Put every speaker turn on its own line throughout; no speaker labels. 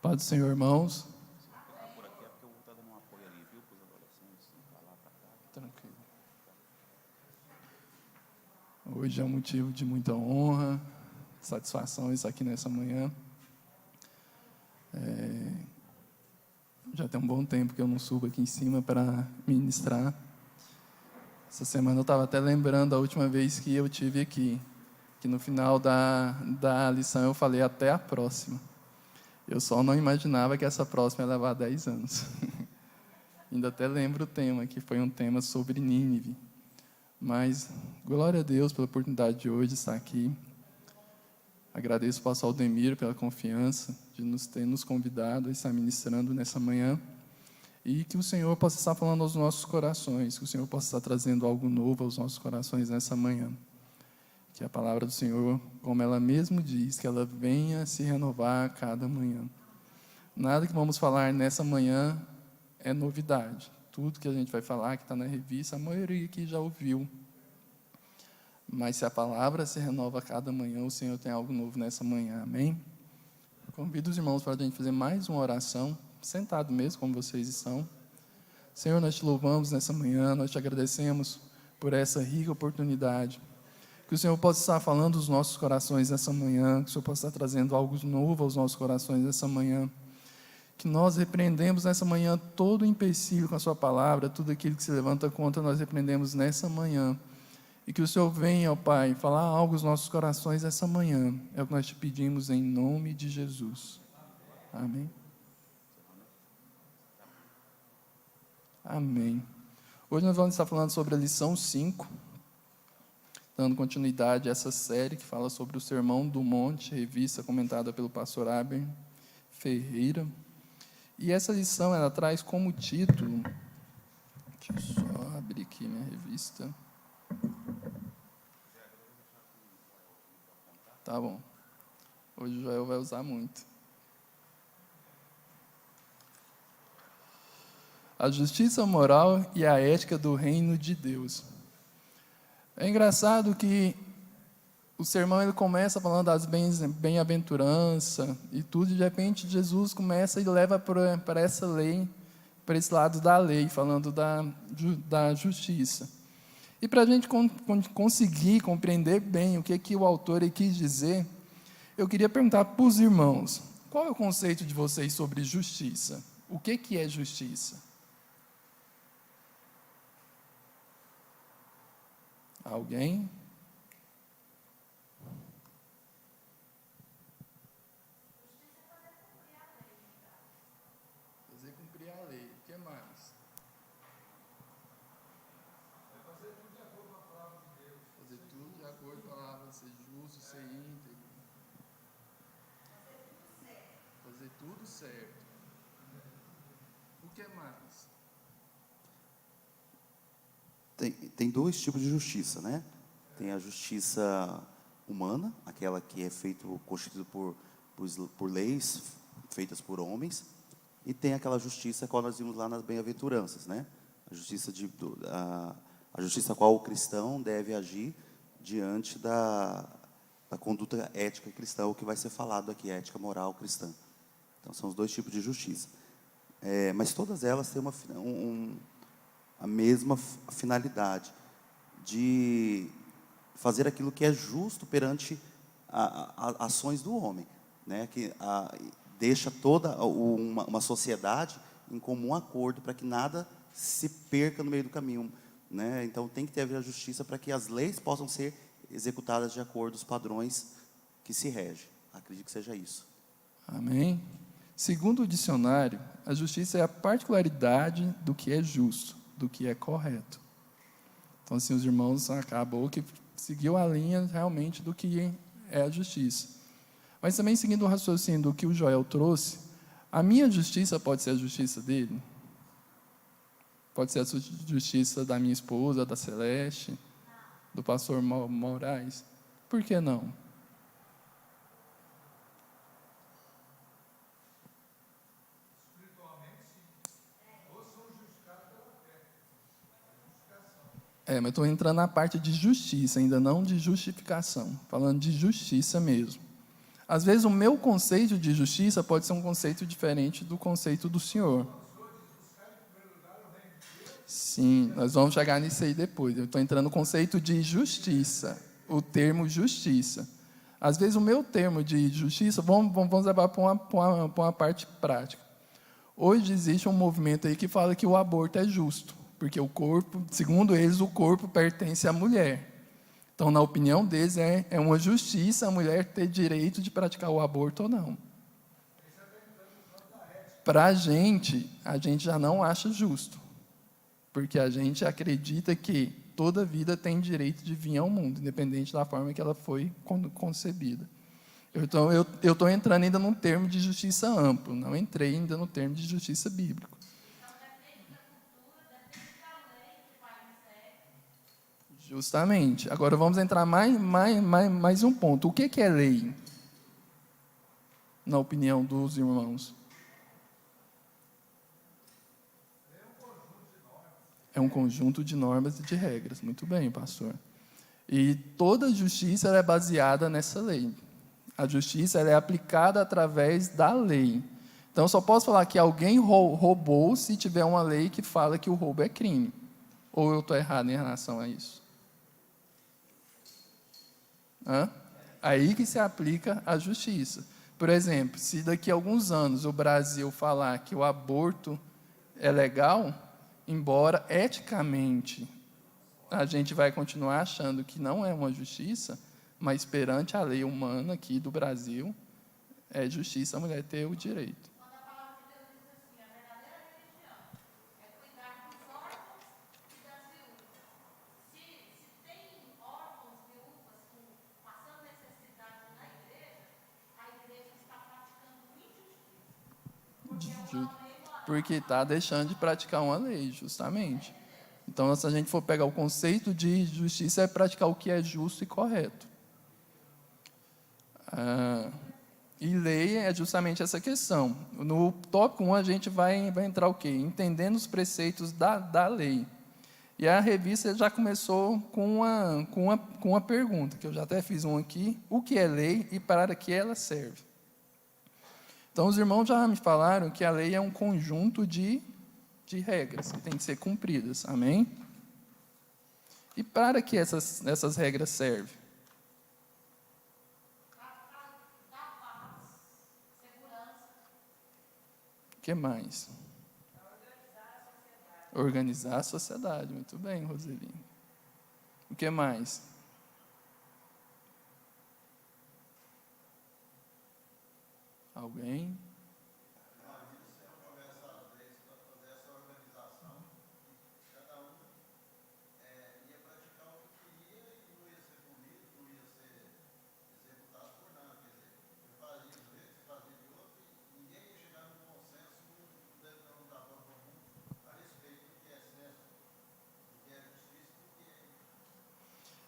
Paz do Senhor, irmãos.
Por aqui é porque eu vou estar dando um apoio ali, viu, para os adolescentes, para lá, para cá.
Tranquilo. Hoje é um motivo de muita honra, satisfação estar aqui nessa manhã. Já tem um bom tempo que eu não subo aqui em cima para ministrar. Essa semana eu estava até lembrando a última vez que eu tive aqui, que no final da lição eu falei até a próxima. Eu só não imaginava que essa próxima ia levar 10 anos. Ainda até lembro o tema, que foi um tema sobre Nínive. Mas, glória a Deus pela oportunidade de hoje estar aqui. Agradeço ao pastor Aldemir pela confiança de nos ter nos convidado a estar ministrando nessa manhã. E que o Senhor possa estar falando aos nossos corações, que o Senhor possa estar trazendo algo novo aos nossos corações nessa manhã. Que a palavra do Senhor, como ela mesmo diz, que ela venha se renovar a cada manhã. Nada que vamos falar nessa manhã é novidade. Tudo que a gente vai falar, que está na revista, a maioria aqui já ouviu. Mas se a palavra se renova a cada manhã, o Senhor tem algo novo nessa manhã. Amém? Convido os irmãos para a gente fazer mais uma oração, sentado mesmo, como vocês estão. Senhor, nós te louvamos nessa manhã, nós te agradecemos por essa rica oportunidade. Que o Senhor possa estar falando aos nossos corações nessa manhã, que o Senhor possa estar trazendo algo novo aos nossos corações nessa manhã. Que nós repreendemos nessa manhã todo o empecilho com a sua palavra, tudo aquilo que se levanta contra, nós repreendemos nessa manhã. E que o Senhor venha, ó Pai, falar algo aos nossos corações essa manhã. É o que nós te pedimos em nome de Jesus. Amém. Amém. Hoje nós vamos estar falando sobre a lição 5, dando continuidade a essa série que fala sobre o Sermão do Monte, revista comentada pelo pastor Aber Ferreira. E essa lição, ela traz como título... Deixa eu só abrir aqui minha revista. Tá bom. Hoje o Joel vai usar muito. A justiça moral e a ética do reino de Deus. É engraçado que o sermão ele começa falando das bem-aventuranças e tudo, e de repente Jesus começa e leva para essa lei, para esse lado da lei, falando da justiça. E para a gente conseguir compreender bem o que o autor quis dizer, eu queria perguntar para os irmãos, qual é o conceito de vocês sobre justiça? O que é justiça? Alguém? Fazer cumprir a lei. O que mais? Fazer tudo de acordo com a palavra de Deus. Fazer tudo de acordo com a palavra, ser justo, ser íntegro. Fazer tudo certo. O que mais?
Tem dois tipos de justiça, né? Tem a justiça humana, aquela que é constituída por leis feitas por homens, e tem aquela justiça qual nós vimos lá nas bem-aventuranças, né? A justiça a qual o cristão deve agir diante da conduta ética cristã, o que vai ser falado aqui, ética moral cristã. Então, são os dois tipos de justiça. Mas todas elas têm a mesma finalidade de fazer aquilo que é justo perante as ações do homem, né? Que deixa toda uma sociedade em comum acordo para que nada se perca no meio do caminho, né? Então tem que ter a justiça para que as leis possam ser executadas de acordo com os padrões que se regem. Acredito que seja isso.
Amém? Segundo o dicionário, a justiça é a particularidade do que é justo, do que é correto. Então, assim, os irmãos acabou que seguiu a linha realmente do que é a justiça. Mas também, seguindo o raciocínio do que o Joel trouxe, a minha justiça pode ser a justiça dele? Pode ser a justiça da minha esposa, da Celeste, do pastor Moraes? Por que não? Mas estou entrando na parte de justiça, ainda não de justificação, falando de justiça mesmo. Às vezes o meu conceito de justiça pode ser um conceito diferente do conceito do Senhor. Sim, nós vamos chegar nisso aí depois. Eu estou entrando no conceito de justiça, o termo justiça. Às vezes o meu termo de justiça, vamos levar para uma parte prática. Hoje existe um movimento aí que fala que o aborto é justo, porque o corpo, segundo eles, o corpo pertence à mulher. Então, na opinião deles, é uma justiça a mulher ter direito de praticar o aborto ou não. Para a gente já não acha justo, porque a gente acredita que toda vida tem direito de vir ao mundo, independente da forma que ela foi concebida. Então, eu estou entrando ainda num termo de justiça amplo, não entrei ainda no termo de justiça bíblico. Justamente. Agora vamos entrar mais um ponto. O que é lei? Na opinião dos irmãos. É um conjunto de normas e de regras. Muito bem, pastor. E toda justiça ela é baseada nessa lei. A justiça ela é aplicada através da lei. Então, eu só posso falar que alguém roubou se tiver uma lei que fala que o roubo é crime. Ou eu estou errado em relação a isso? Aí que se aplica a justiça. Por exemplo, se daqui a alguns anos o Brasil falar que o aborto é legal, embora eticamente a gente vai continuar achando que não é uma justiça, mas perante a lei humana aqui do Brasil, é justiça a mulher ter o direito. Porque está deixando de praticar uma lei, justamente. Então, se a gente for pegar o conceito de justiça, é praticar o que é justo e correto. E lei é justamente essa questão. No tópico 1, a gente vai entrar o quê? Entendendo os preceitos da lei. E a revista já começou com uma pergunta, que eu já até fiz um aqui. O que é lei e para que ela serve? Então, os irmãos já me falaram que a lei é um conjunto de regras que têm que ser cumpridas. Amém? E para que essas regras servem? O que mais? Organizar a sociedade. Muito bem, Roseli. O que mais? Alguém?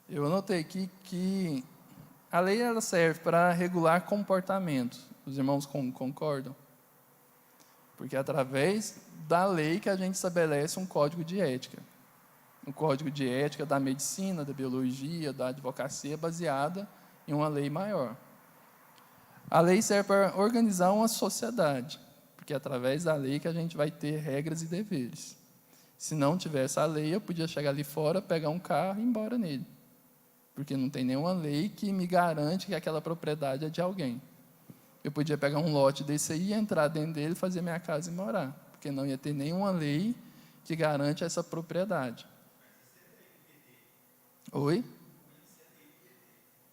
Eu anotei aqui que a lei ela serve para regular comportamentos. Os irmãos concordam? Porque é através da lei que a gente estabelece um código de ética. Um código de ética da medicina, da biologia, da advocacia, baseada em uma lei maior. A lei serve para organizar uma sociedade, porque é através da lei que a gente vai ter regras e deveres. Se não tivesse a lei, eu podia chegar ali fora, pegar um carro e ir embora nele. Porque não tem nenhuma lei que me garante que aquela propriedade é de alguém. Eu podia pegar um lote desse aí, entrar dentro dele, fazer minha casa e morar. Porque não ia ter nenhuma lei que garante essa propriedade. Oi?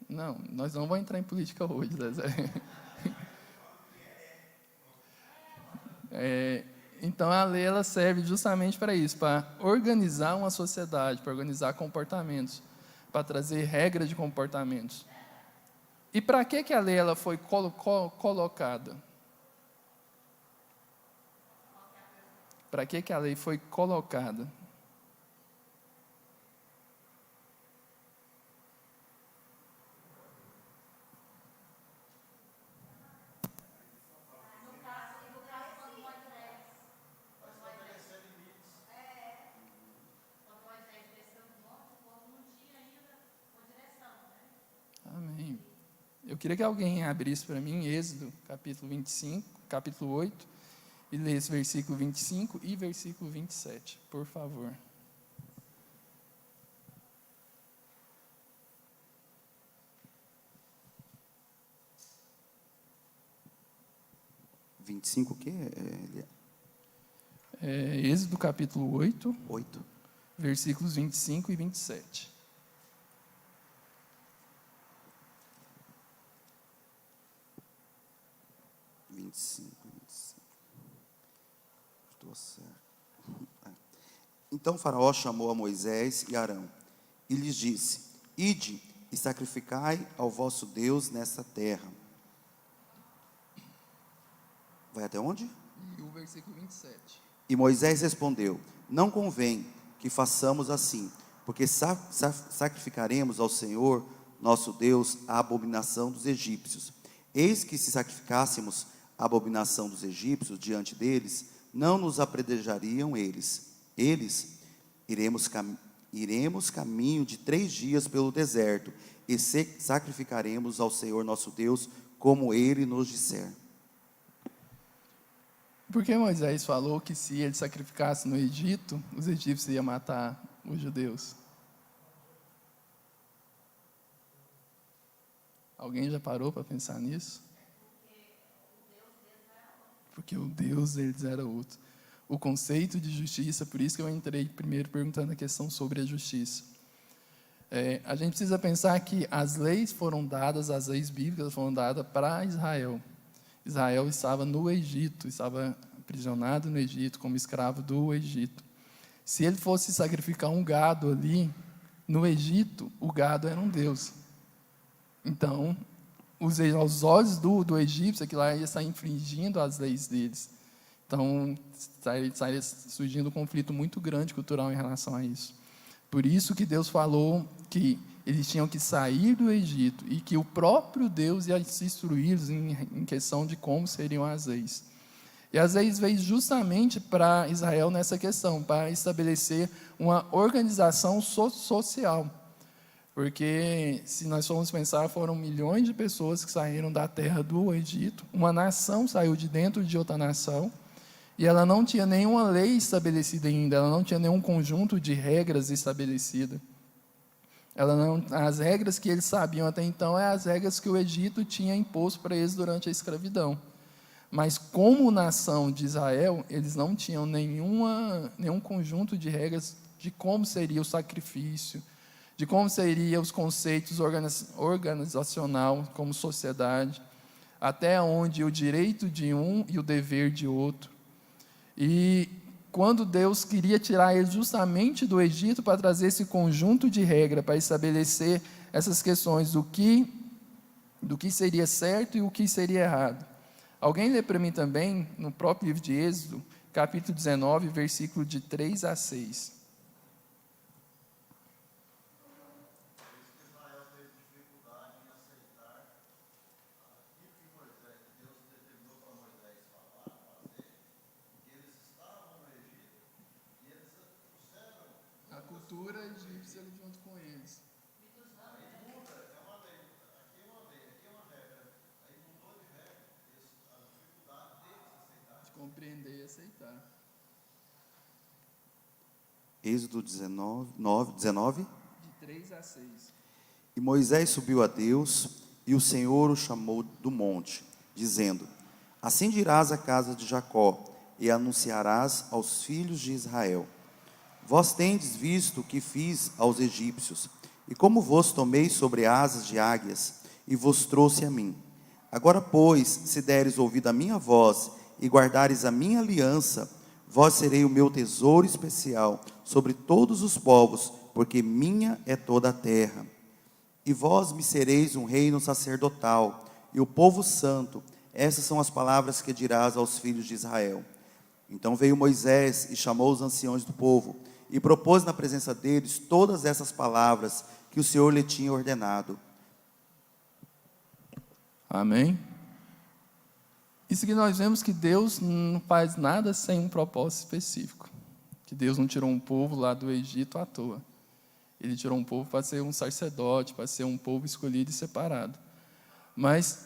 Não, nós não vamos entrar em política hoje, Zé. Então, a lei ela serve justamente para isso, para organizar uma sociedade, para organizar comportamentos, para trazer regras de comportamentos. E para que a lei ela foi colocada? Para que a lei foi colocada? Eu queria que alguém abrisse para mim Êxodo, capítulo 25, capítulo 8, e lesse versículo 25 e versículo 27, por favor.
O quê?
Êxodo, capítulo 8,
8.
versículos 25 e 27.
Estou certo. Então Faraó chamou a Moisés e Arão e lhes disse: Ide e sacrificai ao vosso Deus nessa terra. Vai até onde?
E o versículo 27.
E Moisés respondeu: Não convém que façamos assim, porque sacrificaremos ao Senhor nosso Deus a abominação dos egípcios. Eis que se sacrificássemos a abominação dos egípcios diante deles, não nos apredejariam eles. Iremos caminho de 3 dias pelo deserto, e sacrificaremos ao Senhor nosso Deus, como Ele nos disser.
Porque Moisés falou que se ele sacrificasse no Egito, os egípcios iam matar os judeus. Alguém já parou para pensar nisso? Porque o Deus deles era outro. O conceito de justiça, por isso que eu entrei primeiro perguntando a questão sobre a justiça. A gente precisa pensar que as leis bíblicas foram dadas para Israel. Israel estava no Egito, estava aprisionado no Egito, como escravo do Egito. Se ele fosse sacrificar um gado ali, no Egito, o gado era um deus. Então, aos olhos do egípcio, aquilo lá ia estar infringindo as leis deles. Então, estaria surgindo um conflito muito grande cultural em relação a isso. Por isso que Deus falou que eles tinham que sair do Egito e que o próprio Deus ia se instruí-los em questão de como seriam as leis. E as leis veio justamente para Israel nessa questão, para estabelecer uma organização social. Porque, se nós formos pensar, foram milhões de pessoas que saíram da terra do Egito, uma nação saiu de dentro de outra nação, e ela não tinha nenhuma lei estabelecida ainda, ela não tinha nenhum conjunto de regras estabelecidas. As regras que eles sabiam até então eram as regras que o Egito tinha imposto para eles durante a escravidão. Mas, como nação de Israel, eles não tinham nenhum conjunto de regras de como seria o sacrifício, de como seriam os conceitos organizacional como sociedade, até onde o direito de um e o dever de outro. E quando Deus queria tirar eles justamente do Egito para trazer esse conjunto de regras, para estabelecer essas questões do que seria certo e o que seria errado. Alguém lê para mim também, no próprio livro de Êxodo, capítulo 19, versículo de 3 a 6. A cultura egípcia junto com eles. De compreender e aceitar.
Êxodo 19.
De 3 a 6.
E Moisés subiu a Deus, e o Senhor o chamou do monte, dizendo: Assim dirás à casa de Jacó, e anunciarás aos filhos de Israel: Vós tendes visto o que fiz aos egípcios, e como vos tomei sobre asas de águias, e vos trouxe a mim. Agora, pois, se deres ouvido à minha voz, e guardares a minha aliança, vós serei o meu tesouro especial sobre todos os povos, porque minha é toda a terra. E vós me sereis um reino sacerdotal, e o povo santo. Essas são as palavras que dirás aos filhos de Israel. Então veio Moisés e chamou os anciões do povo, e propôs na presença deles todas essas palavras que o Senhor lhe tinha ordenado.
Amém? Isso que nós vemos que Deus não faz nada sem um propósito específico. Que Deus não tirou um povo lá do Egito à toa. Ele tirou um povo para ser um sacerdote, para ser um povo escolhido e separado. Mas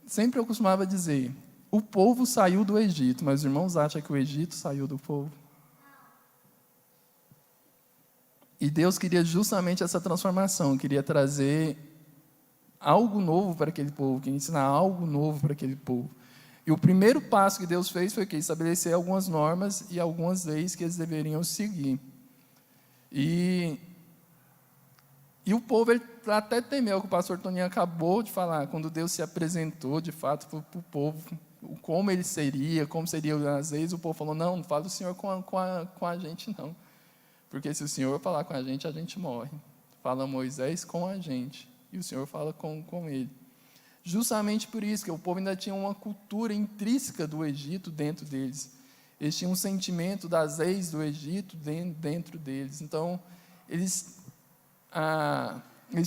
sempre eu costumava dizer, o povo saiu do Egito, mas os irmãos acham que o Egito saiu do povo? E Deus queria justamente essa transformação, queria trazer algo novo para aquele povo, queria ensinar algo novo para aquele povo. E o primeiro passo que Deus fez foi que estabelecer algumas normas e algumas leis que eles deveriam seguir. E o povo ele até temeu, que o pastor Toninho acabou de falar, quando Deus se apresentou de fato para o povo, como ele seria, como seriam as leis, o povo falou, não fala o Senhor com a gente não. Porque se o Senhor falar com a gente morre. Fala Moisés com a gente, e o Senhor fala com ele. Justamente por isso, que o povo ainda tinha uma cultura intrínseca do Egito dentro deles. Eles tinham um sentimento das leis do Egito dentro deles. Então, eles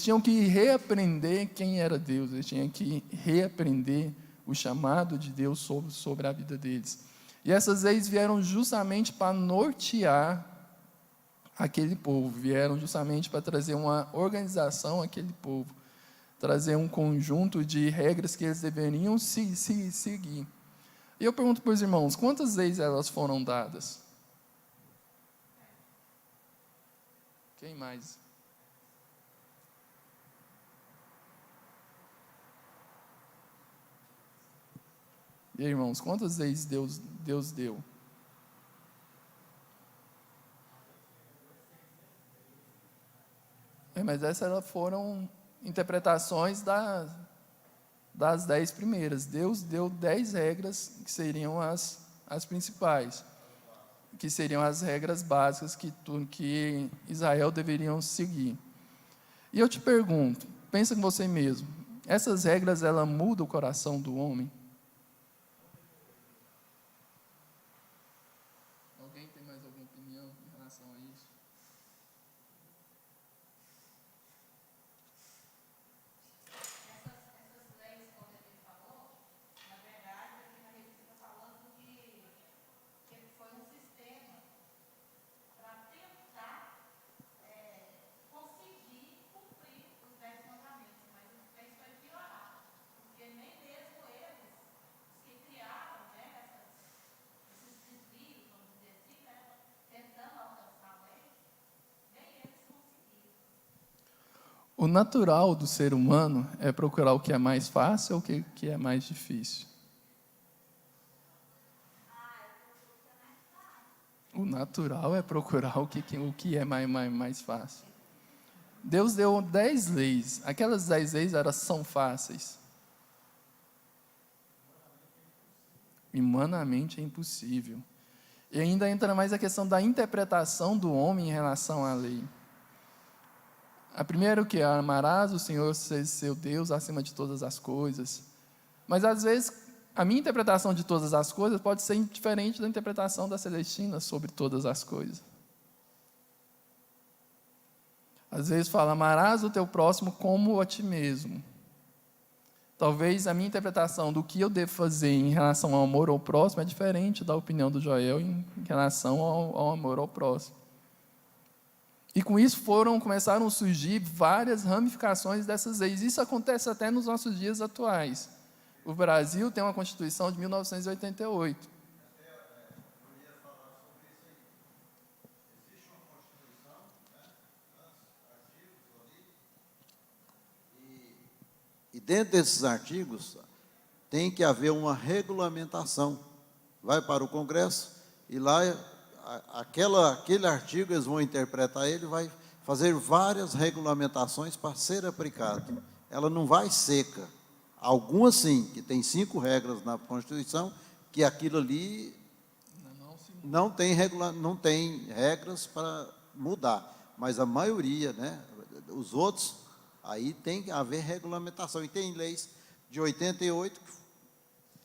tinham que reaprender quem era Deus, eles tinham que reaprender o chamado de Deus sobre a vida deles. E essas leis vieram justamente para nortear aquele povo, vieram justamente para trazer uma organização àquele povo, trazer um conjunto de regras que eles deveriam seguir. E eu pergunto para os irmãos, quantas leis elas foram dadas? Quem mais? E aí, irmãos, quantas leis Deus deu? Mas essas foram interpretações das 10 primeiras. Deus deu 10 regras que seriam as principais, que seriam as regras básicas que Israel deveriam seguir. E eu te pergunto, pensa com você mesmo, essas regras, elas mudam o coração do homem? Alguém tem mais alguma opinião em relação a isso? O natural do ser humano é procurar o que é mais fácil ou o que é mais difícil? O natural é procurar o que é mais fácil. Deus deu 10 leis. Aquelas 10 leis são fáceis. Humanamente é impossível. E ainda entra mais a questão da interpretação do homem em relação à lei. A primeira é o que? Amarás o Senhor, seu Deus, acima de todas as coisas. Mas, às vezes, a minha interpretação de todas as coisas pode ser diferente da interpretação da Celestina sobre todas as coisas. Às vezes fala, amarás o teu próximo como a ti mesmo. Talvez a minha interpretação do que eu devo fazer em relação ao amor ao próximo é diferente da opinião do Joel em relação ao amor ao próximo. E com isso começaram a surgir várias ramificações dessas leis. Isso acontece até nos nossos dias atuais. O Brasil tem uma Constituição de 1988.
E dentro desses artigos tem que haver uma regulamentação. Vai para o Congresso e lá aquele artigo eles vão interpretar ele, vai fazer várias regulamentações para ser aplicado. Ela não vai seca. Algumas sim, que tem 5 regras na Constituição, que aquilo ali não tem regras para mudar. Mas a maioria, né, os outros, aí tem que haver regulamentação. E tem leis de 88,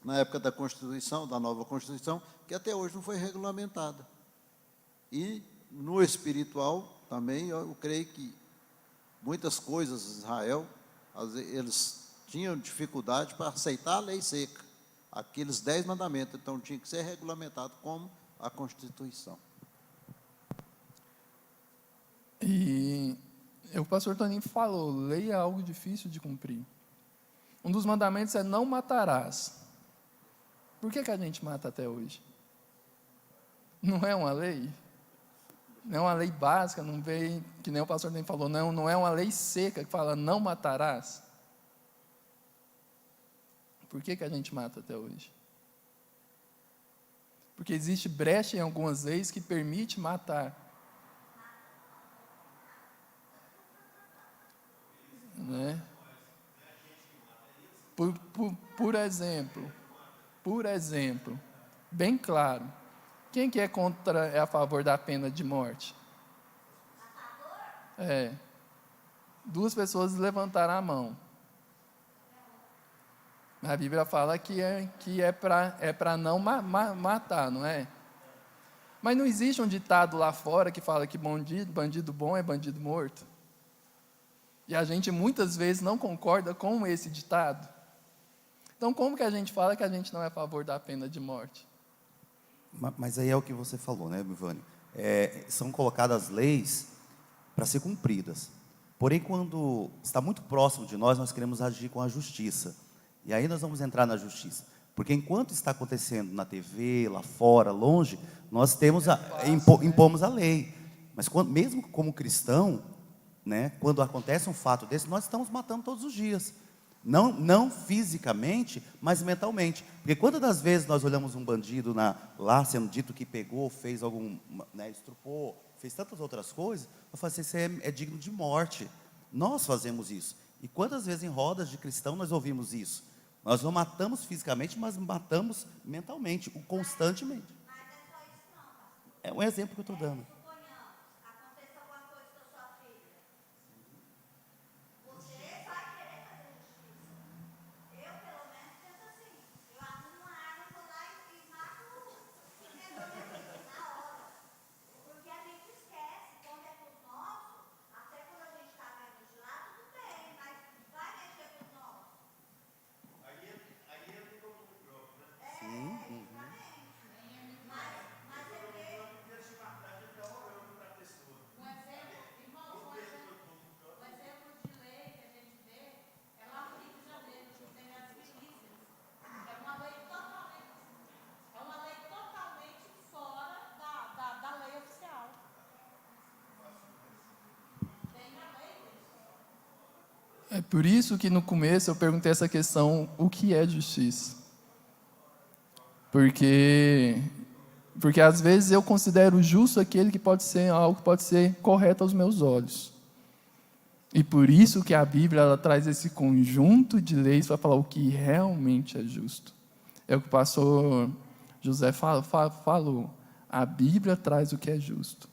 na época da Constituição, da nova Constituição, que até hoje não foi regulamentada. E no espiritual também, eu creio que muitas coisas de Israel, eles tinham dificuldade para aceitar a lei seca, aqueles 10 mandamentos, então tinha que ser regulamentado como a Constituição.
E o pastor Toninho falou, lei é algo difícil de cumprir. Um dos mandamentos é não matarás. Por que a gente mata até hoje? Não é uma lei? Não é uma lei básica, não vem, que nem o pastor nem falou, não é uma lei seca que fala não matarás. Por que a gente mata até hoje? Porque existe brecha em algumas leis que permite matar. Né? Por exemplo, bem claro, quem que é a favor da pena de morte? Duas pessoas levantaram a mão. A Bíblia fala que é para não matar, não é? Mas não existe um ditado lá fora que fala que bandido bom é bandido morto? E a gente muitas vezes não concorda com esse ditado. Então, como que a gente fala que a gente não é a favor da pena de morte?
Mas aí é o que você falou, né, Ivone? São colocadas leis para ser cumpridas. Porém, quando está muito próximo de nós queremos agir com a justiça. E aí nós vamos entrar na justiça. Porque enquanto está acontecendo na TV, lá fora, longe, nós impomos a lei. Mas mesmo como cristão, né, quando acontece um fato desse, nós estamos matando todos os dias. Não fisicamente, mas mentalmente. Porque quantas das vezes nós olhamos um bandido lá sendo dito que pegou, fez estrupou, fez tantas outras coisas, eu falo assim, isso é digno de morte. Nós fazemos isso. E quantas vezes em rodas de cristão nós ouvimos isso? Nós não matamos fisicamente, mas matamos mentalmente, constantemente.
Mas é só isso não, pastor.
É um exemplo que eu estou dando.
Suponhamos, aconteça alguma coisa com a sua filha. Você vai querer fazer justiça. Eu, pelo menos, penso assim. Eu arrumo uma arma, vou lá e mato na hora. Porque a gente esquece, quando é com os nossos, até quando a gente está vendo de lá, tudo bem, mas vai mexer com os nossos.
É por isso que no começo eu perguntei essa questão, o que é justiça? Porque às vezes eu considero justo aquele que pode ser algo que pode ser correto aos meus olhos. E por isso que a Bíblia ela traz esse conjunto de leis para falar o que realmente é justo. É o que o pastor José falou. A Bíblia traz o que é justo.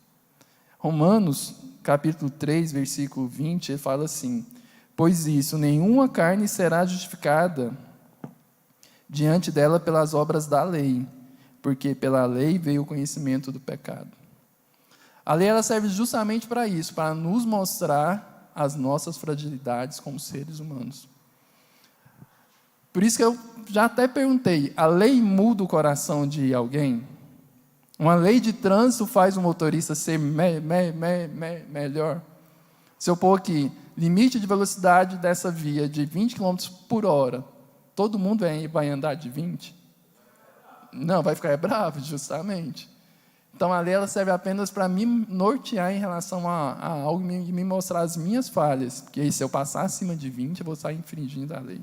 Romanos, capítulo 3, versículo 20, ele fala assim: pois isso, nenhuma carne será justificada diante dela pelas obras da lei, porque pela lei veio o conhecimento do pecado. A lei ela serve justamente para isso, para nos mostrar as nossas fragilidades como seres humanos. Por isso que eu já até perguntei, a lei muda o coração de alguém? Uma lei de trânsito faz o motorista ser melhor? Se eu pôr aqui, limite de velocidade dessa via de 20 km por hora, todo mundo vai andar de 20? Não, vai ficar bravo, justamente. Então, a lei ela serve apenas para me nortear em relação a algo e me mostrar as minhas falhas, porque aí, se eu passar acima de 20, eu vou estar infringindo a lei.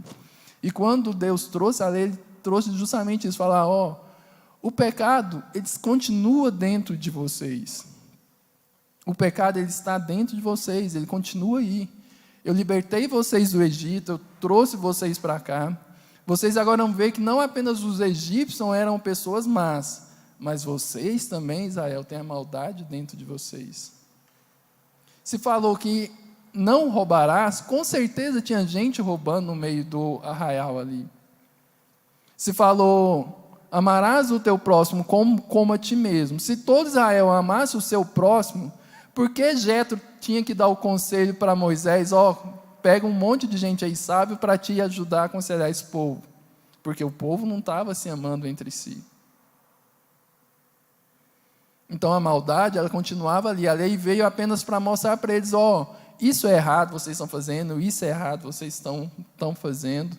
E quando Deus trouxe a lei, Ele trouxe justamente isso, falar, o pecado, ele continua dentro de vocês. O pecado, ele está dentro de vocês, ele continua aí. Eu libertei vocês do Egito, eu trouxe vocês para cá. Vocês agora vão ver que não apenas os egípcios eram pessoas más, mas vocês também, Israel, têm a maldade dentro de vocês. Se falou que não roubarás, com certeza tinha gente roubando no meio do arraial ali. Se falou, amarás o teu próximo como a ti mesmo. Se todo Israel amasse o seu próximo, por que Jetro tinha que dar o conselho para Moisés, pega um monte de gente aí sábio para te ajudar a aconselhar esse povo? Porque o povo não estava se amando entre si. Então a maldade, ela continuava ali. A lei veio apenas para mostrar para eles, isso é errado, vocês estão fazendo, isso é errado, vocês estão fazendo.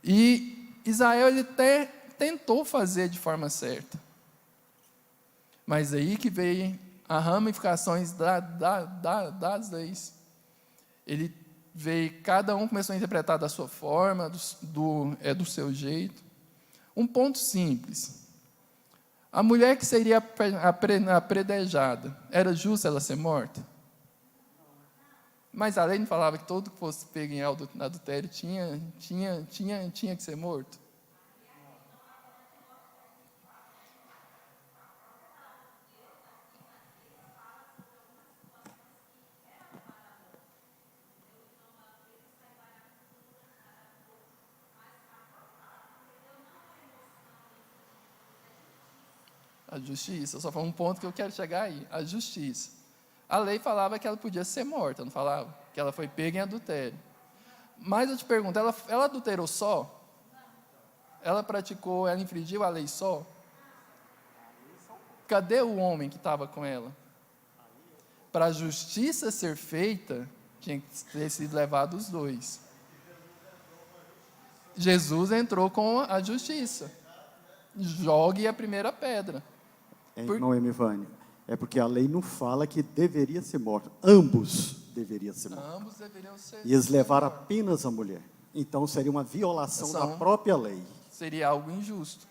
E Israel ele até tentou fazer de forma certa. Mas aí que veio as ramificações das leis. Ele veio, cada um começou a interpretar da sua forma, do seu jeito. Um ponto simples. A mulher que seria apredejada, era justo ela ser morta? Mas a lei não falava que todo que fosse pego em adultério tinha que ser morto? A justiça, só foi um ponto que eu quero chegar aí, a justiça. A lei falava que ela podia ser morta, não falava? Que ela foi pega em adultério. Mas eu te pergunto, ela adulterou só? Ela praticou, ela infringiu a lei só? Cadê o homem que estava com ela? Para a justiça ser feita, tinha que ter sido levado os dois. Jesus entrou com a justiça. Jogue a primeira pedra.
Irmão Emivânio, é porque a lei não fala que deveria ser morto. Ambos deveriam ser mortos.
Ambos deveriam ser.
E eles levaram apenas a mulher. Então seria uma violação da própria lei.
Seria algo injusto.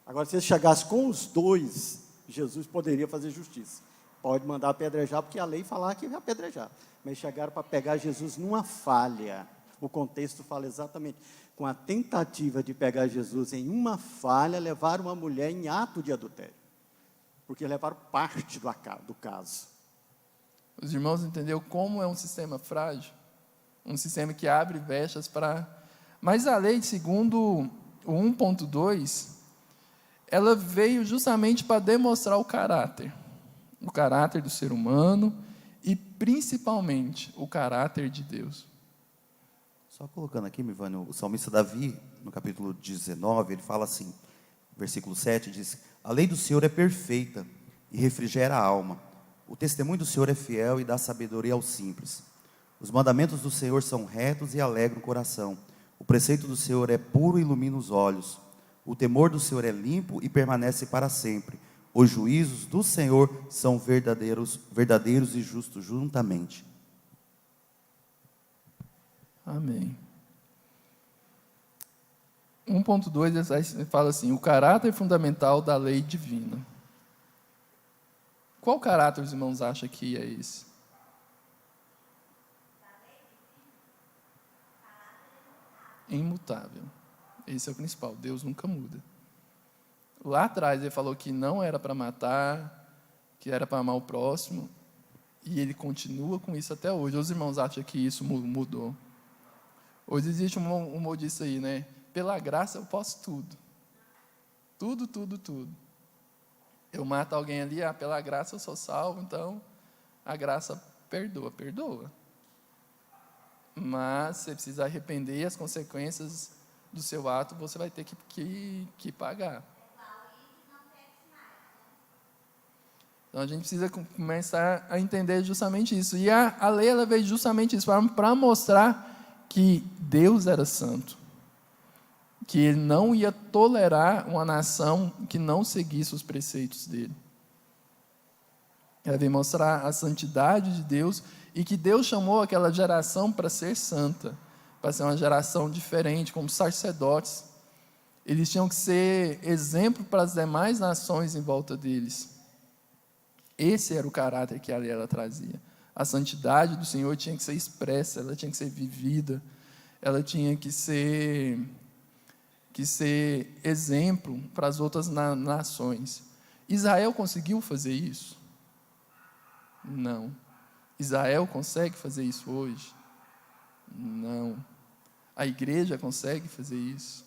Agora, se eles chegassem com os dois, Jesus poderia fazer justiça. Pode mandar apedrejar, porque a lei falava que ia apedrejar. Mas chegaram para pegar Jesus numa falha. O contexto fala exatamente. Com a tentativa de pegar Jesus em uma falha, levaram uma mulher em ato de adultério. Porque levaram parte do caso.
Os irmãos entenderam como é um sistema frágil? Um sistema que abre brechas para... Mas a lei, segundo o 1.2, ela veio justamente para demonstrar o caráter do ser humano e, principalmente, o caráter de Deus.
Só colocando aqui, Mivânio, o salmista Davi, no capítulo 19, ele fala assim, versículo 7, diz: a lei do Senhor é perfeita e refrigera a alma. O testemunho do Senhor é fiel e dá sabedoria aos simples. Os mandamentos do Senhor são retos e alegram o coração. O preceito do Senhor é puro e ilumina os olhos. O temor do Senhor é limpo e permanece para sempre. Os juízos do Senhor são verdadeiros e justos juntamente.
Amém. 1.2 ele fala assim: o caráter fundamental da lei divina. Qual caráter os irmãos acham que é esse? Imutável. Esse é o principal. Deus nunca muda. Lá atrás ele falou que não era para matar, que era para amar o próximo, e ele continua com isso até hoje. Os irmãos acham que isso mudou? Hoje existe um modista aí, né? Pela graça eu posso tudo. Tudo. Eu mato alguém ali, pela graça eu sou salvo, então a graça perdoa. Mas você precisa arrepender, e as consequências do seu ato você vai ter que pagar. Então a gente precisa começar a entender justamente isso. E a lei ela veio justamente isso, para mostrar que Deus era santo, que Ele não ia tolerar uma nação que não seguisse os preceitos dele. Ela veio mostrar a santidade de Deus e que Deus chamou aquela geração para ser santa, para ser uma geração diferente, como sacerdotes. Eles tinham que ser exemplo para as demais nações em volta deles. Esse era o caráter que a lei ela trazia. A santidade do Senhor tinha que ser expressa, ela tinha que ser vivida, ela tinha que ser exemplo para as outras nações. Israel conseguiu fazer isso? Não. Israel consegue fazer isso hoje? Não. A igreja consegue fazer isso?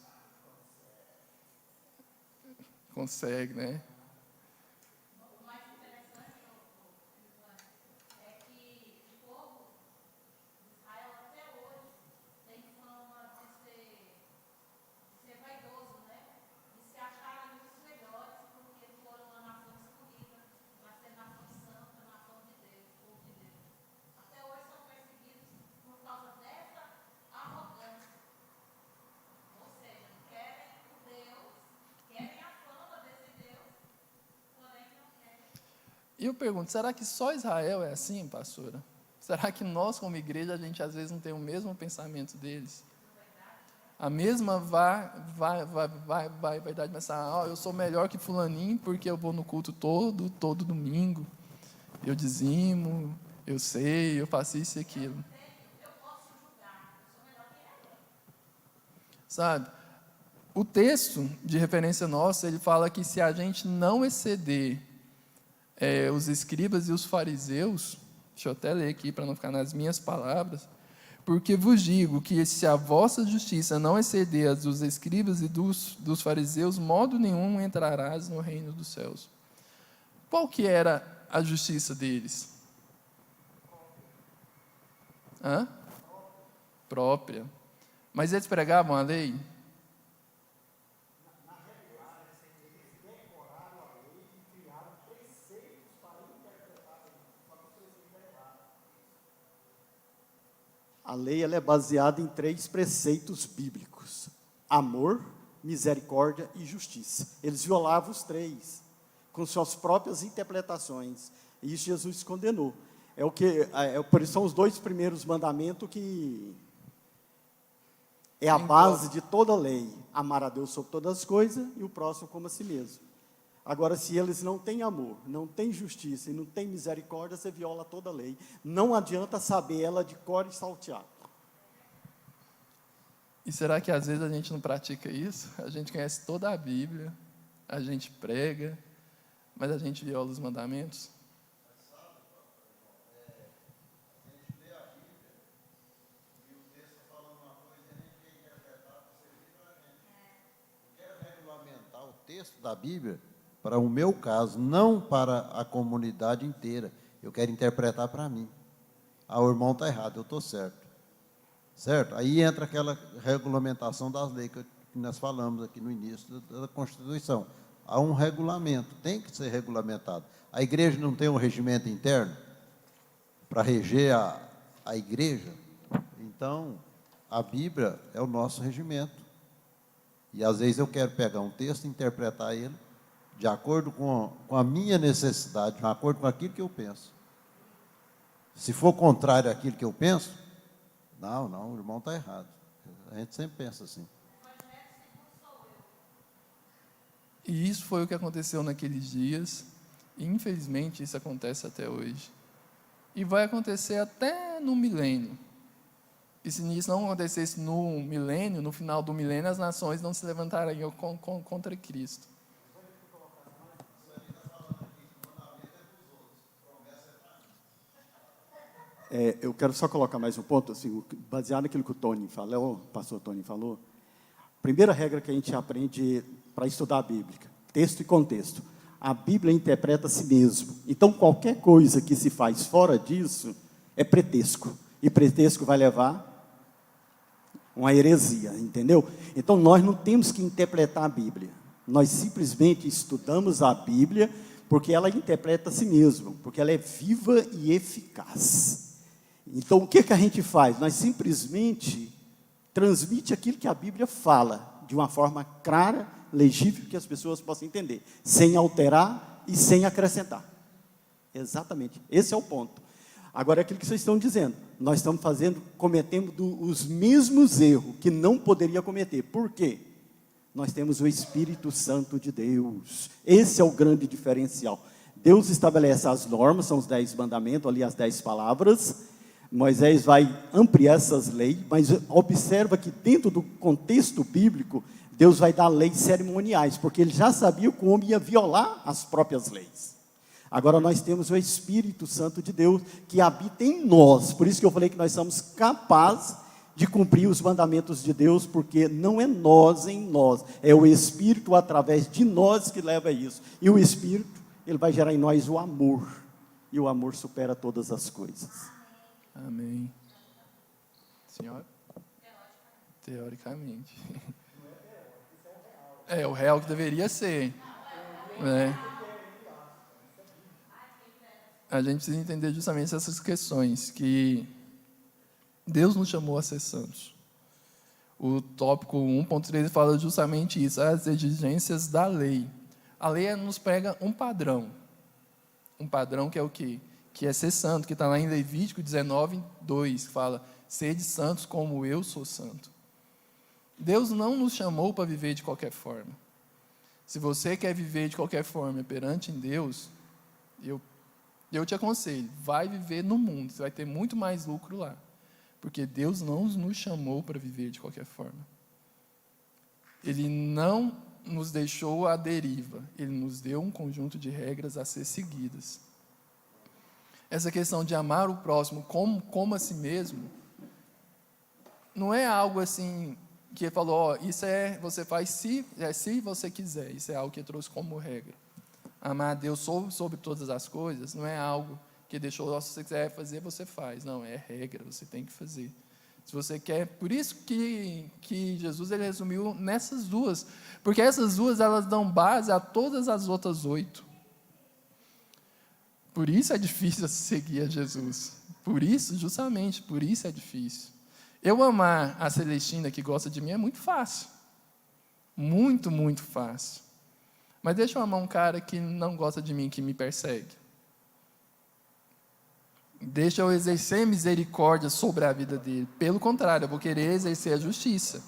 Consegue, né? E eu pergunto, será que só Israel é assim, pastora? Será que nós, como igreja, a gente às vezes não tem o mesmo pensamento deles? A mesma vaidade de pensar, eu sou melhor que fulaninho porque eu vou no culto todo domingo. Eu dizimo, eu sei, eu faço isso e aquilo. Sabe? O texto de referência nossa, ele fala que se a gente não exceder os escribas e os fariseus, deixa eu até ler aqui para não ficar nas minhas palavras, porque vos digo que se a vossa justiça não exceder as dos escribas e dos fariseus, modo nenhum entrarás no reino dos céus. Qual que era a justiça deles? Própria. Mas eles pregavam a lei?
A lei ela é baseada em 3 preceitos bíblicos: amor, misericórdia e justiça. Eles violavam os 3 com suas próprias interpretações. E isso Jesus condenou. Por isso são os 2 primeiros mandamentos que é a base de toda a lei: amar a Deus sobre todas as coisas e o próximo como a si mesmo. Agora, se eles não têm amor, não têm justiça e não têm misericórdia, você viola toda a lei. Não adianta saber ela de cor e salteado.
E será que às vezes a gente não pratica isso? A gente conhece toda a Bíblia, a gente prega, mas a gente viola os mandamentos?
Regulamentar o texto da Bíblia para o meu caso, não para a comunidade inteira. Eu quero interpretar para mim. O irmão está errado, eu estou certo. Certo? Aí entra aquela regulamentação das leis que nós falamos aqui no início da Constituição. Há um regulamento, tem que ser regulamentado. A igreja não tem um regimento interno para reger a igreja? Então, a Bíblia é o nosso regimento. E às vezes eu quero pegar um texto e interpretar ele de acordo com a minha necessidade, de acordo com aquilo que eu penso. Se for contrário àquilo que eu penso, não, o irmão está errado. A gente sempre pensa assim.
E isso foi o que aconteceu naqueles dias, e infelizmente isso acontece até hoje. E vai acontecer até no milênio. E se isso não acontecesse no milênio, no final do milênio, as nações não se levantariam contra Cristo.
Eu quero só colocar mais um ponto, assim, baseado naquilo que o pastor Tony falou. Primeira regra que a gente aprende para estudar a Bíblia: texto e contexto. A Bíblia interpreta a si mesmo. Então, qualquer coisa que se faz fora disso é pretexto. E pretexto vai levar uma heresia, entendeu? Então, nós não temos que interpretar a Bíblia. Nós simplesmente estudamos a Bíblia porque ela interpreta a si mesma, porque ela é viva e eficaz. Então, o que a gente faz? Nós simplesmente transmite aquilo que a Bíblia fala, de uma forma clara, legível, que as pessoas possam entender, sem alterar e sem acrescentar. Exatamente, esse é o ponto. Agora, é aquilo que vocês estão dizendo, nós estamos cometendo os mesmos erros que não poderia cometer. Por quê? Nós temos o Espírito Santo de Deus. Esse é o grande diferencial. Deus estabelece as normas, são os 10 mandamentos, ali as 10 palavras. Moisés vai ampliar essas leis, mas observa que dentro do contexto bíblico, Deus vai dar leis cerimoniais, porque ele já sabia que o homem ia violar as próprias leis. Agora nós temos o Espírito Santo de Deus, que habita em nós. Por isso que eu falei que nós somos capazes de cumprir os mandamentos de Deus, porque não é nós em nós, é o Espírito através de nós que leva isso. E o Espírito, ele vai gerar em nós o amor, e o amor supera todas as coisas.
Amém. Senhora? Teoricamente. É o real que deveria ser. Né? A gente precisa entender justamente essas questões, que Deus nos chamou a ser santos. O tópico 1.3 fala justamente isso, as exigências da lei. A lei nos prega um padrão. um padrão que é o quê? Que é ser santo, que está lá em Levítico 19:2, que fala, sede santos como eu sou santo. Deus não nos chamou para viver de qualquer forma. Se você quer viver de qualquer forma perante em Deus, eu te aconselho, vai viver no mundo, você vai ter muito mais lucro lá. Porque Deus não nos chamou para viver de qualquer forma. Ele não nos deixou à deriva, Ele nos deu um conjunto de regras a ser seguidas. Essa questão de amar o próximo como a si mesmo, não é algo assim que Ele falou, isso você faz se você quiser, isso é algo que Ele trouxe como regra. Amar a Deus sobre todas as coisas não é algo que deixou, se você quiser fazer, você faz. Não, é regra, você tem que fazer. Se você quer, por isso que Jesus ele resumiu nessas duas, porque essas duas elas dão base a todas as outras 8. Por isso é difícil seguir a Jesus. Por isso, justamente, por isso é difícil. Eu amar a Celestina que gosta de mim é muito fácil. Muito, muito fácil. Mas deixa eu amar um cara que não gosta de mim, que me persegue. Deixa eu exercer misericórdia sobre a vida dele. Pelo contrário, eu vou querer exercer a justiça.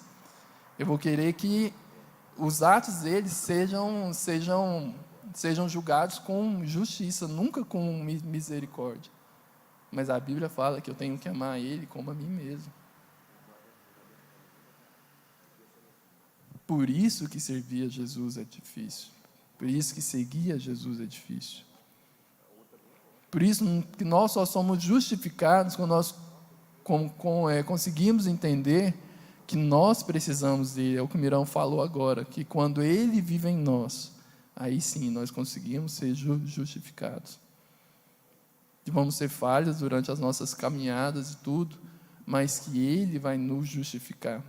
Eu vou querer que os atos dele sejam julgados com justiça, nunca com misericórdia. Mas a Bíblia fala que eu tenho que amar ele como a mim mesmo. Por isso que servir a Jesus é difícil. Por isso que seguir a Jesus é difícil. Por isso que nós só somos justificados quando nós conseguimos entender que nós precisamos dele. É o que o Mirão falou agora, que quando ele vive em nós, aí sim nós conseguimos ser justificados. E vamos ser falhos durante as nossas caminhadas e tudo, mas que ele vai nos justificar.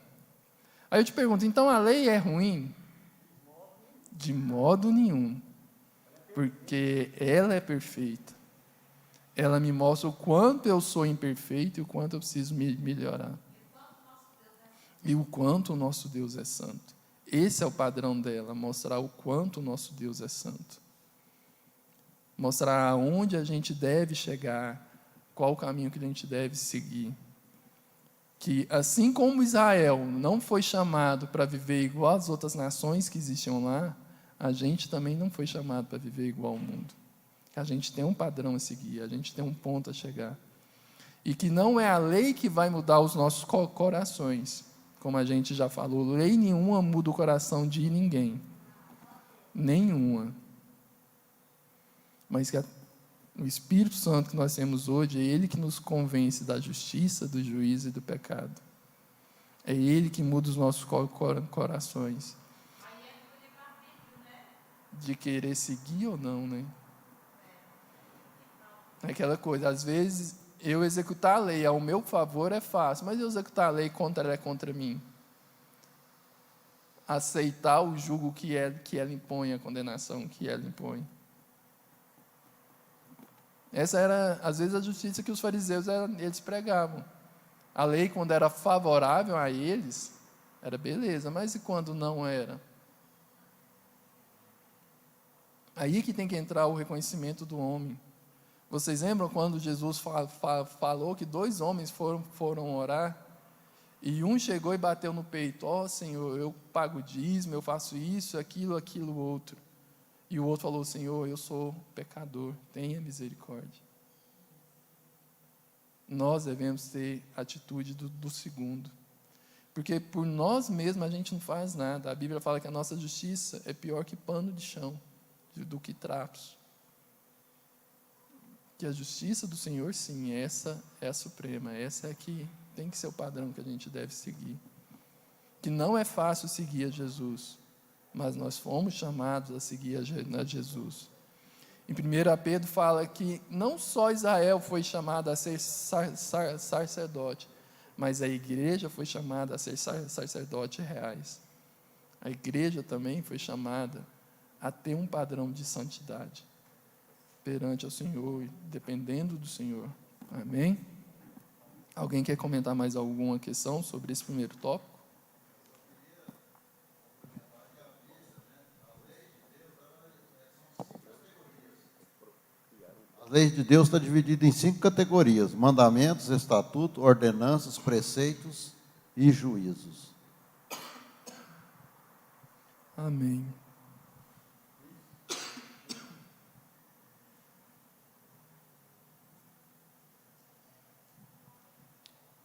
Aí eu te pergunto, então a lei é ruim? De modo nenhum, porque ela é perfeita. Ela me mostra o quanto eu sou imperfeito e o quanto eu preciso melhorar. E o quanto o nosso Deus é santo. Esse é o padrão dela, mostrar o quanto o nosso Deus é santo. Mostrar aonde a gente deve chegar, qual o caminho que a gente deve seguir. Que assim como Israel não foi chamado para viver igual às outras nações que existiam lá, a gente também não foi chamado para viver igual ao mundo. A gente tem um padrão a seguir, a gente tem um ponto a chegar. E que não é a lei que vai mudar os nossos corações. Como a gente já falou, lei nenhuma muda o coração de ninguém. Nenhuma. Mas que o Espírito Santo que nós temos hoje, é Ele que nos convence da justiça, do juízo e do pecado. É Ele que muda os nossos corações. De querer seguir ou não, né? É aquela coisa, às vezes eu executar a lei ao meu favor é fácil, mas eu executar a lei contra ela é contra mim. Aceitar o jugo que ela impõe, a condenação que ela impõe. Essa era, às vezes, a justiça que os fariseus eles pregavam. A lei, quando era favorável a eles, era beleza, mas e quando não era? Aí que tem que entrar o reconhecimento do homem. Vocês lembram quando Jesus falou que 2 homens foram orar? E um chegou e bateu no peito, Senhor, eu pago dízimo, eu faço isso, aquilo, outro. E o outro falou, Senhor, eu sou pecador, tenha misericórdia. Nós devemos ter a atitude do segundo. Porque por nós mesmos a gente não faz nada. A Bíblia fala que a nossa justiça é pior que pano de chão, do que trapos. Que a justiça do Senhor, sim, essa é a suprema, essa é que tem que ser o padrão que a gente deve seguir. Que não é fácil seguir a Jesus, mas nós fomos chamados a seguir a Jesus. Em 1 Pedro fala que não só Israel foi chamado a ser sacerdote, mas a igreja foi chamada a ser sacerdotes reais. A igreja também foi chamada a ter um padrão de santidade perante o Senhor, dependendo do Senhor. Amém? Alguém quer comentar mais alguma questão sobre esse primeiro tópico?
leis de Deus está dividida em 5 categorias: mandamentos, estatutos, ordenanças, preceitos e juízos.
Amém.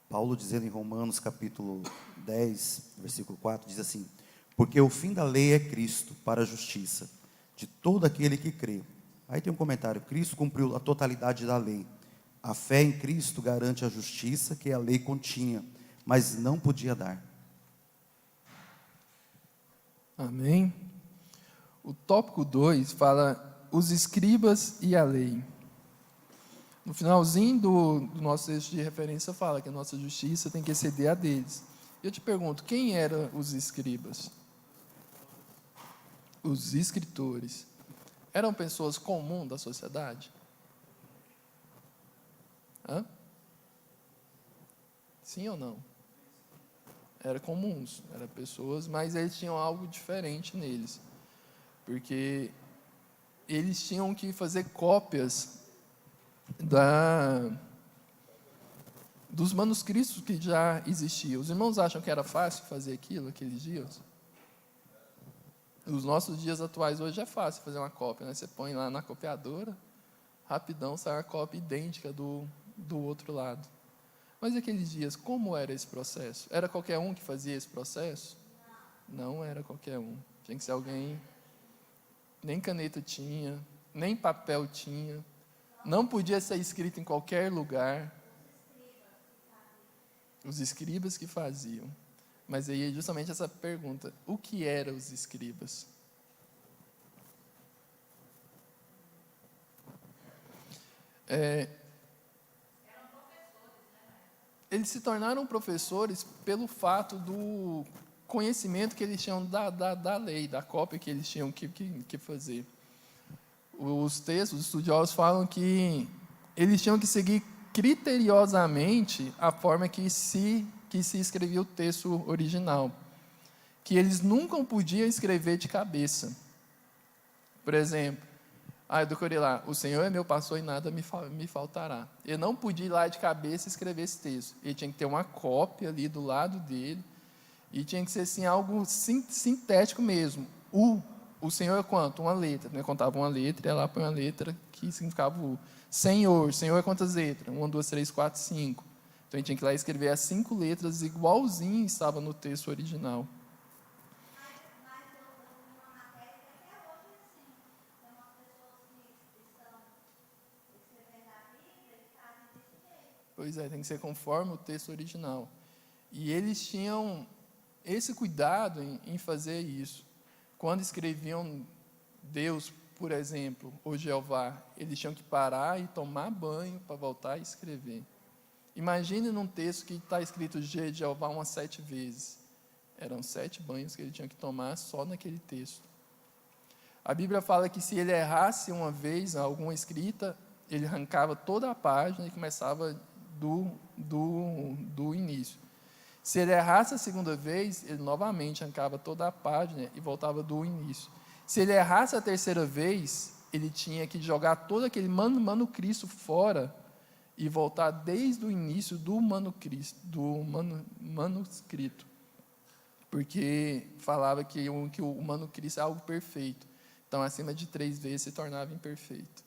Paulo dizendo em Romanos capítulo 10, versículo 4, diz assim: porque o fim da lei é Cristo para a justiça de todo aquele que crê. Aí tem um comentário: Cristo cumpriu a totalidade da lei. A fé em Cristo garante a justiça que a lei continha, mas não podia dar.
Amém. O tópico 2 fala os escribas e a lei. No finalzinho do nosso texto de referência fala que a nossa justiça tem que exceder a deles. Eu te pergunto, quem eram os escribas? Os escritores. Eram pessoas comuns da sociedade? Hã? Sim ou não? Eram comuns, eram pessoas, mas eles tinham algo diferente neles. Porque eles tinham que fazer cópias dos manuscritos que já existiam. Os irmãos acham que era fácil fazer aquilo aqueles dias? Nos nossos dias atuais, hoje é fácil fazer uma cópia, né? Você põe lá na copiadora, rapidão sai a cópia idêntica do outro lado. Mas aqueles dias, como era esse processo? Era qualquer um que fazia esse processo? Não era qualquer um. Tinha que ser alguém, nem caneta tinha, nem papel tinha, não podia ser escrito em qualquer lugar. Os escribas que faziam. Mas aí é justamente essa pergunta: o que eram os escribas? Eles se tornaram professores pelo fato do conhecimento que eles tinham da lei, da cópia que eles tinham que fazer. Os textos, os estudiosos falam que eles tinham que seguir criteriosamente a forma que se escrevia o texto original, que eles nunca podiam escrever de cabeça. Por exemplo, eu decorei lá: o Senhor é meu pastor e nada me faltará. Ele não podia ir lá de cabeça e escrever esse texto. Ele tinha que ter uma cópia ali do lado dele, e tinha que ser assim, algo sintético mesmo. O Senhor é quanto? Uma letra. Né? Contava uma letra, e ela põe uma letra que significava o Senhor. Senhor é quantas letras? 1, 2, 3, 4, 5. Então, a gente tinha que ir lá escrever as 5 letras igualzinho estava no texto original.
Mas eu vi uma matéria que até hoje é assim. Tem umas pessoas que estão escrevendo a Bíblia e fazem desse jeito.
Pois é, tem que ser conforme o texto original. E eles tinham esse cuidado em fazer isso. Quando escreviam Deus, por exemplo, ou Jeová, eles tinham que parar e tomar banho para voltar a escrever. Imagine num texto que está escrito Jeová umas 7 vezes. Eram 7 banhos que ele tinha que tomar só naquele texto. A Bíblia fala que se ele errasse uma vez alguma escrita, ele arrancava toda a página e começava do início. Se ele errasse a segunda vez, ele novamente arrancava toda a página e voltava do início. Se ele errasse a terceira vez, ele tinha que jogar todo aquele manuscrito fora e voltar desde o início do manuscrito. Porque falava que o manuscrito é algo perfeito. Então, acima de 3 vezes se tornava imperfeito.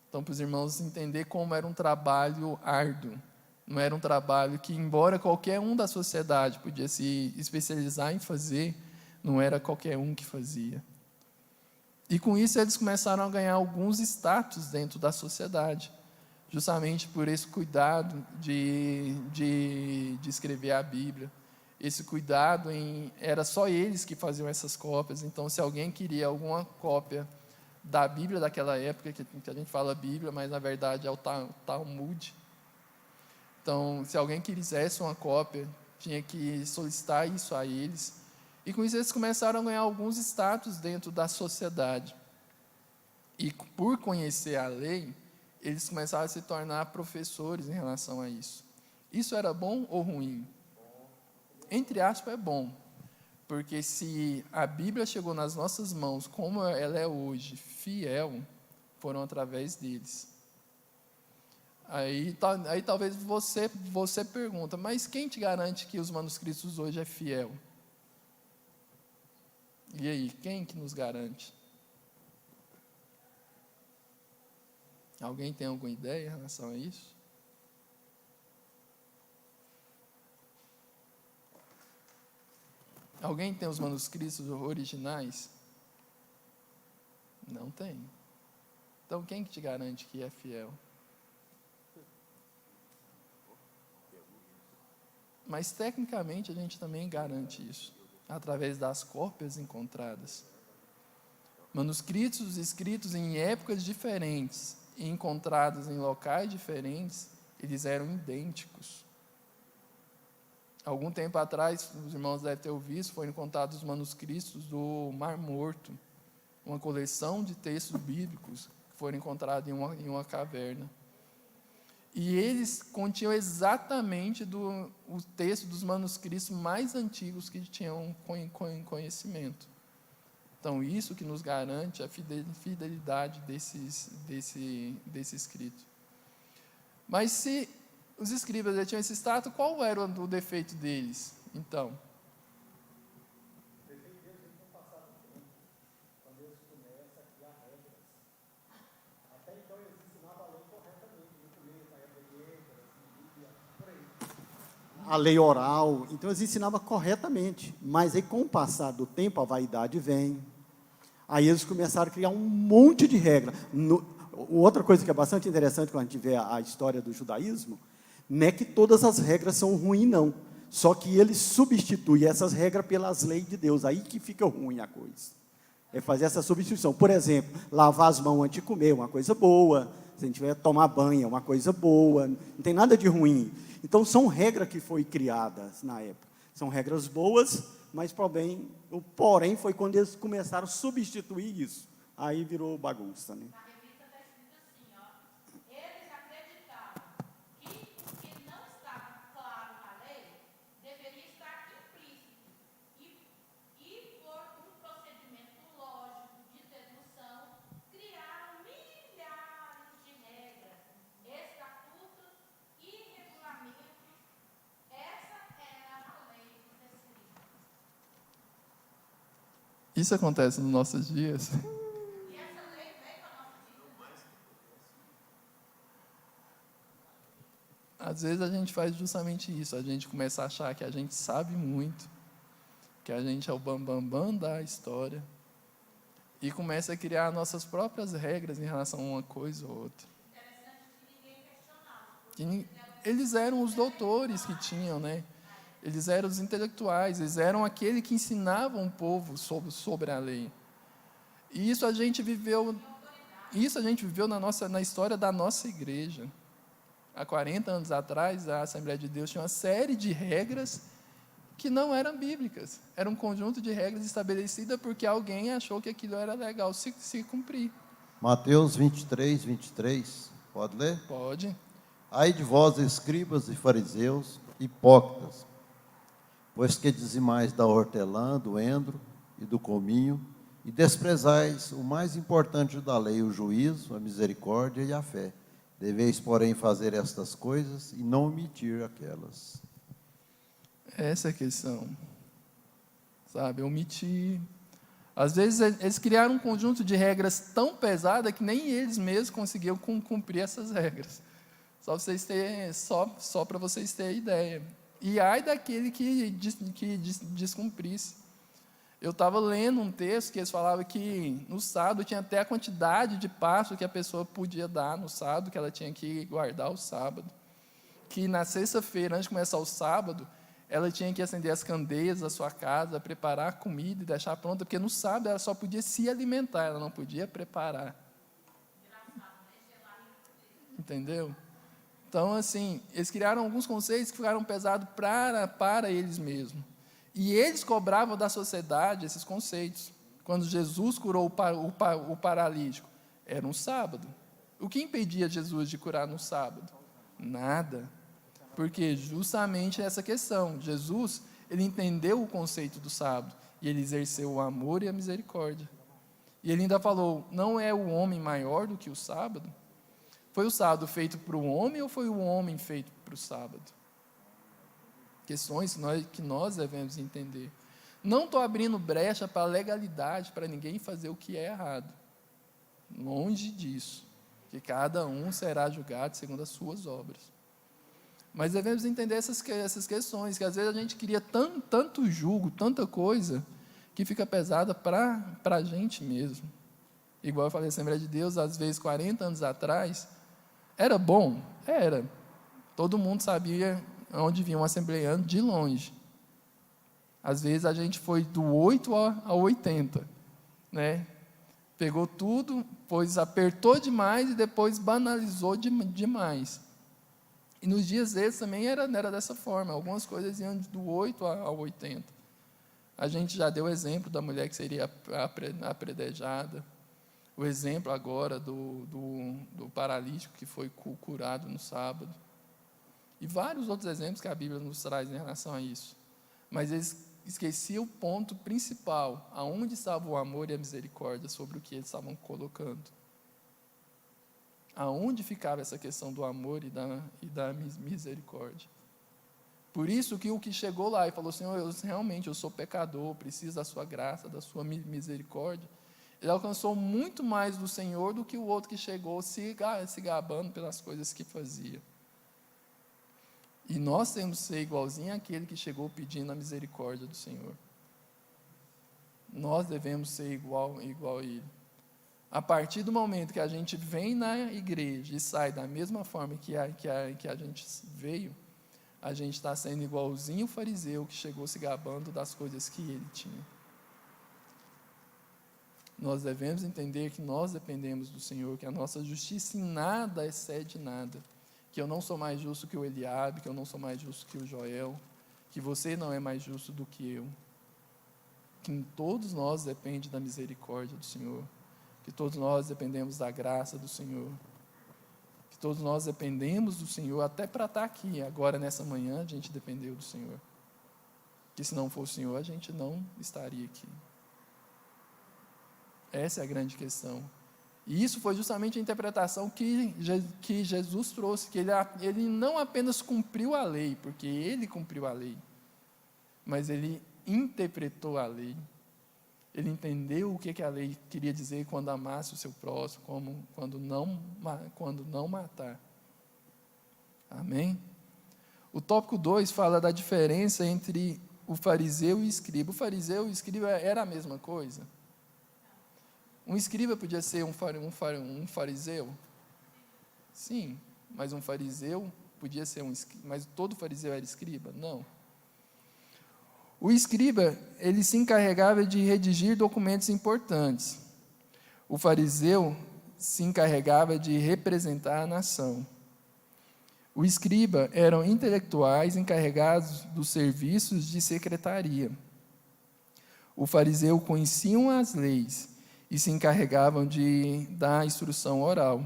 Então, para os irmãos entender como era um trabalho árduo. Não era um trabalho que, embora qualquer um da sociedade podia se especializar em fazer, não era qualquer um que fazia. E com isso eles começaram a ganhar alguns status dentro da sociedade, justamente por esse cuidado de escrever a Bíblia. Esse cuidado era só eles que faziam essas cópias. Então, se alguém queria alguma cópia da Bíblia daquela época, que a gente fala Bíblia, mas na verdade é o Talmud. Então, se alguém quisesse uma cópia, tinha que solicitar isso a eles. E com isso eles começaram a ganhar alguns status dentro da sociedade. E por conhecer a lei, eles começaram a se tornar professores em relação a isso. Isso era bom ou ruim? Entre aspas, é bom. Porque se a Bíblia chegou nas nossas mãos, como ela é hoje, fiel, foram através deles. Aí talvez você pergunta, mas quem te garante que os manuscritos hoje é fiel? E aí, quem que nos garante? Alguém tem alguma ideia em relação a isso? Alguém tem os manuscritos originais? Não tem. Então, quem que te garante que é fiel? Mas, tecnicamente, a gente também garante isso, através das cópias encontradas. Manuscritos escritos em épocas diferentes e encontrados em locais diferentes, eles eram idênticos. Algum tempo atrás, os irmãos devem ter ouvido, foram encontrados os manuscritos do Mar Morto, uma coleção de textos bíblicos que foram encontrados em uma caverna. E eles continham exatamente o texto dos manuscritos mais antigos que tinham conhecimento. Então, isso que nos garante a fidelidade desse escrito. Mas se os escribas já tinham esse status, qual era o defeito deles, então?
A lei oral, então eles ensinavam corretamente, mas aí com o passar do tempo a vaidade vem, aí eles começaram a criar um monte de regra. Outra coisa que é bastante interessante quando a gente vê a história do judaísmo, não é que todas as regras são ruins, não, só que eles substituem essas regras pelas leis de Deus, aí que fica ruim a coisa, é fazer essa substituição. Por exemplo, lavar as mãos antes de comer, uma coisa boa, se a gente tiver tomar banho, é uma coisa boa, não tem nada de ruim. Então, são regras que foram criadas na época. São regras boas, mas o porém foi quando eles começaram a substituir isso. Aí virou bagunça, né?
Na revista está escrito assim, ó, eles acreditavam que o que não estava claro na lei deveria estar implícito e por um procedimento lógico de dedução, criaram milhares de regras, estatutos e regulamentos. Essa era a lei dos escritos.
Isso acontece nos nossos dias.
E essa lei veio para a nossa vida.
Às vezes a gente faz justamente isso, a gente começa a achar que a gente sabe muito, que a gente é o bambambam da história, e começa a criar nossas próprias regras em relação a uma coisa ou outra. Eles eram os doutores que tinham, né? Eles eram os intelectuais, eles eram aquele que ensinavam o povo sobre a lei. E isso a gente viveu na história da nossa igreja. Há 40 anos atrás, a Assembleia de Deus tinha uma série de regras que não eram bíblicas. Era um conjunto de regras estabelecidas porque alguém achou que aquilo era legal se cumprir.
Mateus 23, 23, pode ler?
Pode.
Ai de vós, escribas e fariseus, hipócritas, pois que dizimais da hortelã, do endro e do cominho, e desprezais o mais importante da lei, o juízo, a misericórdia e a fé. Deveis, porém, fazer estas coisas e não omitir aquelas.
Essa é a questão. Sabe, omitir. Às vezes, eles criaram um conjunto de regras tão pesada que nem eles mesmos conseguiam cumprir essas regras. Só para vocês terem ideia. E ai daquele que descumprisse. Eu estava lendo um texto que eles falavam que no sábado tinha até a quantidade de passo que a pessoa podia dar no sábado, que ela tinha que guardar o sábado. Que na sexta-feira, antes de começar o sábado, ela tinha que acender as candeias da sua casa, preparar a comida e deixar pronta, porque no sábado ela só podia se alimentar, ela não podia preparar. Entendeu? Então, assim, eles criaram alguns conceitos que ficaram pesados para eles mesmos. E eles cobravam da sociedade esses conceitos. Quando Jesus curou o paralítico, era um sábado. O que impedia Jesus de curar no sábado? Nada. Porque justamente essa questão. Jesus, ele entendeu o conceito do sábado. E ele exerceu o amor e a misericórdia. E ele ainda falou, não é o homem maior do que o sábado? Foi o sábado feito para o homem ou foi o homem feito para o sábado? Questões que nós devemos entender. Não estou abrindo brecha para a legalidade, para ninguém fazer o que é errado. Longe disso. Que cada um será julgado segundo as suas obras. Mas devemos entender essas questões, que às vezes a gente cria tanto julgo, tanta coisa, que fica pesada para a gente mesmo. Igual eu falei, a Assembleia de Deus, às vezes, 40 anos atrás, era bom? Era. Todo mundo sabia onde vinha um assembleiano de longe. Às vezes a gente foi do 8 a 80, né? Pegou tudo, pois apertou demais e depois banalizou demais. E nos dias desses também era dessa forma. Algumas coisas iam do 8 ao 80. A gente já deu o exemplo da mulher que seria apredejada. O exemplo agora do paralítico que foi curado no sábado. E vários outros exemplos que a Bíblia nos traz em relação a isso. Mas eles esqueciam o ponto principal, aonde estava o amor e a misericórdia sobre o que eles estavam colocando. Aonde ficava essa questão do amor e da misericórdia. Por isso que o que chegou lá e falou, Senhor, eu sou pecador, preciso da sua graça, da sua misericórdia, ele alcançou muito mais do Senhor do que o outro que chegou se gabando pelas coisas que fazia. E nós temos que ser igualzinho àquele que chegou pedindo a misericórdia do Senhor. Nós devemos ser igual a ele. A partir do momento que a gente vem na igreja e sai da mesma forma que a gente veio, a gente está sendo igualzinho o fariseu que chegou se gabando das coisas que ele tinha. Nós devemos entender que nós dependemos do Senhor, que a nossa justiça em nada excede nada. Que eu não sou mais justo que o Eliabe, que eu não sou mais justo que o Joel, que você não é mais justo do que eu. Que todos nós dependemos da misericórdia do Senhor. Que todos nós dependemos da graça do Senhor. Que todos nós dependemos do Senhor, até para estar aqui. Agora, nessa manhã, a gente dependeu do Senhor. Que se não fosse o Senhor, a gente não estaria aqui. Essa é a grande questão. E isso foi justamente a interpretação que Jesus trouxe, que ele não apenas cumpriu a lei, porque ele cumpriu a lei, mas ele interpretou a lei. Ele entendeu o que a lei queria dizer quando amasse o seu próximo, quando não matar. Amém? O tópico 2 fala da diferença entre o fariseu e o escriba. O fariseu e o escriba era a mesma coisa? Um escriba podia ser um fariseu? Sim, mas um fariseu podia ser mas todo fariseu era escriba? Não. O escriba, ele se encarregava de redigir documentos importantes. O fariseu se encarregava de representar a nação. O escriba eram intelectuais encarregados dos serviços de secretaria. O fariseu conheciam as leis e se encarregavam de dar instrução oral.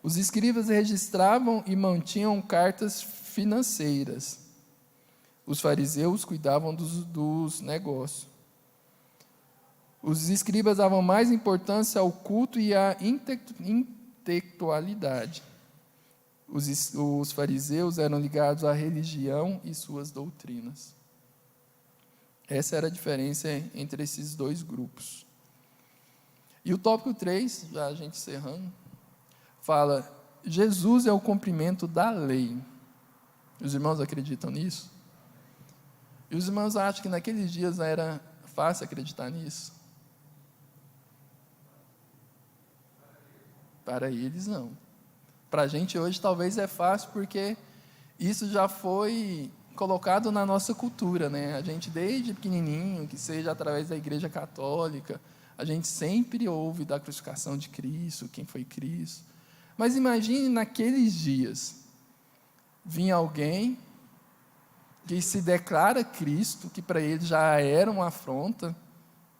Os escribas registravam e mantinham cartas financeiras. Os fariseus cuidavam dos negócios. Os escribas davam mais importância ao culto e à intelectualidade. Os fariseus eram ligados à religião e suas doutrinas. Essa era a diferença entre esses dois grupos. E o tópico 3, já a gente encerrando, fala, Jesus é o cumprimento da lei. Os irmãos acreditam nisso? E os irmãos acham que naqueles dias era fácil acreditar nisso? Para eles, não. Para a gente hoje talvez é fácil, porque isso já foi colocado na nossa cultura, né? A gente desde pequenininho, que seja através da Igreja Católica, a gente sempre ouve da crucificação de Cristo, quem foi Cristo. Mas imagine naqueles dias, vinha alguém que se declara Cristo, que para ele já era uma afronta,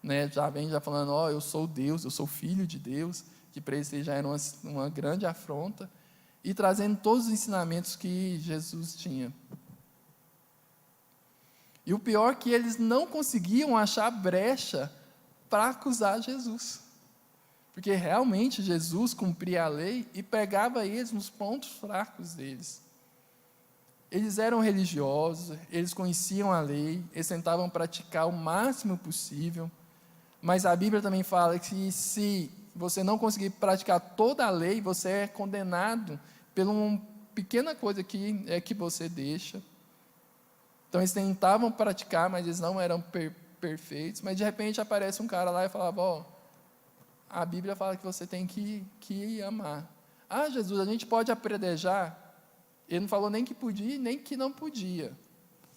né? Já vem falando, eu sou Deus, eu sou filho de Deus, que para eles já era uma grande afronta, e trazendo todos os ensinamentos que Jesus tinha. E o pior é que eles não conseguiam achar brecha para acusar Jesus. Porque realmente Jesus cumpria a lei e pegava eles nos pontos fracos deles. Eles eram religiosos, eles conheciam a lei, eles tentavam praticar o máximo possível, mas a Bíblia também fala que se você não conseguir praticar toda a lei, você é condenado por uma pequena coisa que você deixa. Então, eles tentavam praticar, mas eles não eram perfeitos, mas de repente aparece um cara lá e falava, ó, a Bíblia fala que você tem que amar. Ah, Jesus, a gente pode apedrejar? Ele não falou nem que podia, nem que não podia.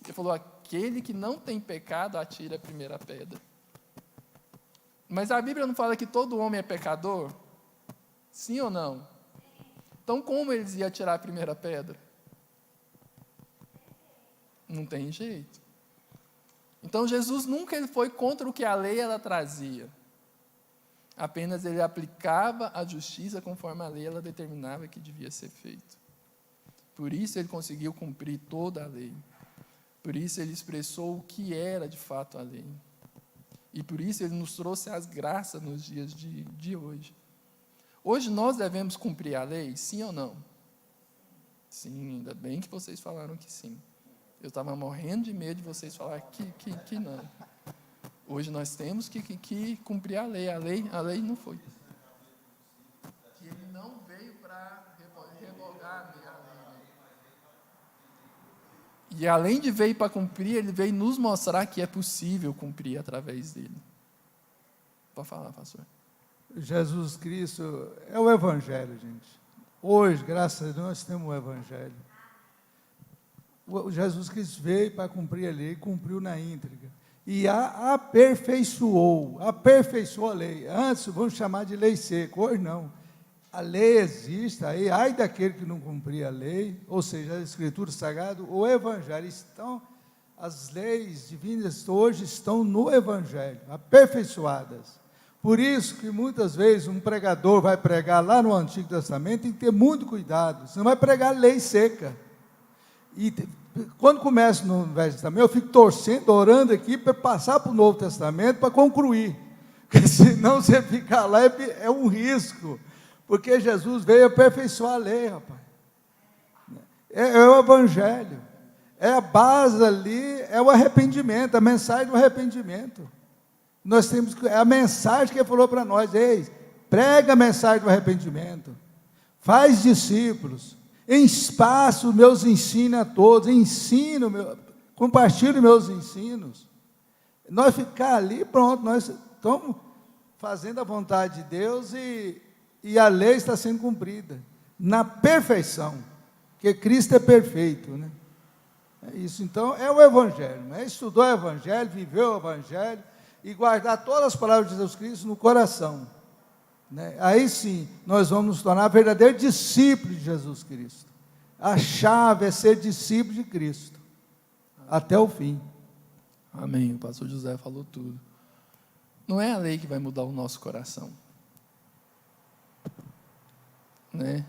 Ele falou, aquele que não tem pecado, atire a primeira pedra. Mas a Bíblia não fala que todo homem é pecador? Sim ou não? Então, como eles iam atirar a primeira pedra? Não tem jeito. Então, Jesus nunca ele foi contra o que a lei ela trazia. Apenas ele aplicava a justiça conforme a lei ela determinava que devia ser feito. Por isso ele conseguiu cumprir toda a lei. Por isso ele expressou o que era de fato a lei. E por isso ele nos trouxe as graças nos dias de hoje. Hoje nós devemos cumprir a lei, sim ou não? Sim, ainda bem que vocês falaram que sim. Eu estava morrendo de medo de vocês falarem que não. Hoje nós temos que cumprir a lei. A lei não foi. Que ele não veio para revogar a lei. E além de veio para cumprir, ele veio nos mostrar que é possível cumprir através dele. Pode falar, pastor.
Jesus Cristo é o Evangelho, gente. Hoje, graças a Deus, nós temos o Evangelho. Jesus Cristo veio para cumprir a lei, cumpriu na íntegra. E aperfeiçoou a lei. Antes, vamos chamar de lei seca, hoje não. A lei existe, aí, ai daquele que não cumpria a lei, ou seja, a Escritura Sagrada, o Evangelho. Então, as leis divinas hoje estão no Evangelho, aperfeiçoadas. Por isso que muitas vezes um pregador vai pregar lá no Antigo Testamento, tem que ter muito cuidado, você não vai pregar lei seca. E quando começa no Velho Testamento, eu fico torcendo, orando aqui para passar para o Novo Testamento para concluir, porque senão você ficar lá é um risco. Porque Jesus veio aperfeiçoar a lei, rapaz. É o Evangelho. É a base ali, é o arrependimento, a mensagem do arrependimento. Nós temos que, é a mensagem que ele falou para nós, ei, prega a mensagem do arrependimento, faz discípulos, em espaço meus ensinos a todos, compartilho meus ensinos. Nós ficar ali, pronto, nós estamos fazendo a vontade de Deus e a lei está sendo cumprida, na perfeição, porque Cristo é perfeito, né? É isso, então, é o Evangelho, né? Estudou o Evangelho, viveu o Evangelho, e guardar todas as palavras de Jesus Cristo no coração, né? Aí sim, nós vamos nos tornar verdadeiros discípulos de Jesus Cristo. A chave é ser discípulo de Cristo, até o fim.
Amém, o pastor José falou tudo. Não é a lei que vai mudar o nosso coração. Né?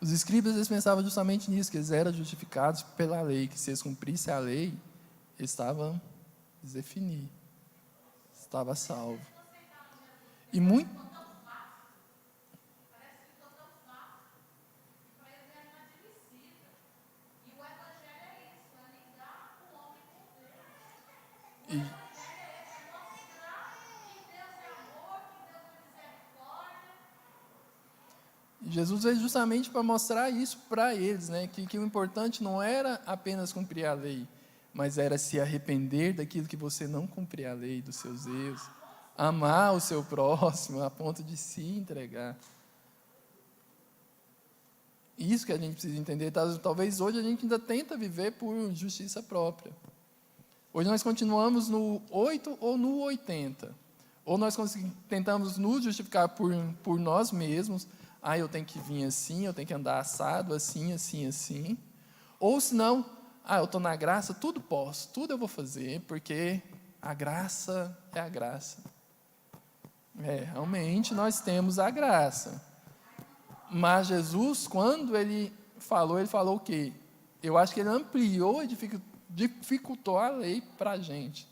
Os escribas eles pensavam justamente nisso, que eles eram justificados pela lei, que se eles cumprissem a lei, eles estavam definidos, estava salvo. E muito Jesus veio justamente para mostrar isso para eles, né? Que o importante não era apenas cumprir a lei, mas era se arrepender daquilo que você não cumprir a lei, dos seus erros, amar o seu próximo a ponto de se entregar. Isso que a gente precisa entender. Talvez hoje a gente ainda tenta viver por justiça própria. Hoje nós continuamos no 8 ou no 80. Ou nós tentamos nos justificar por nós mesmos. Eu tenho que vir assim, eu tenho que andar assado, assim, assim, assim. Ou senão, eu estou na graça, tudo posso, tudo eu vou fazer, porque a graça é a graça. Realmente nós temos a graça. Mas Jesus, quando ele falou o quê? Eu acho que ele ampliou e dificultou a lei para a gente.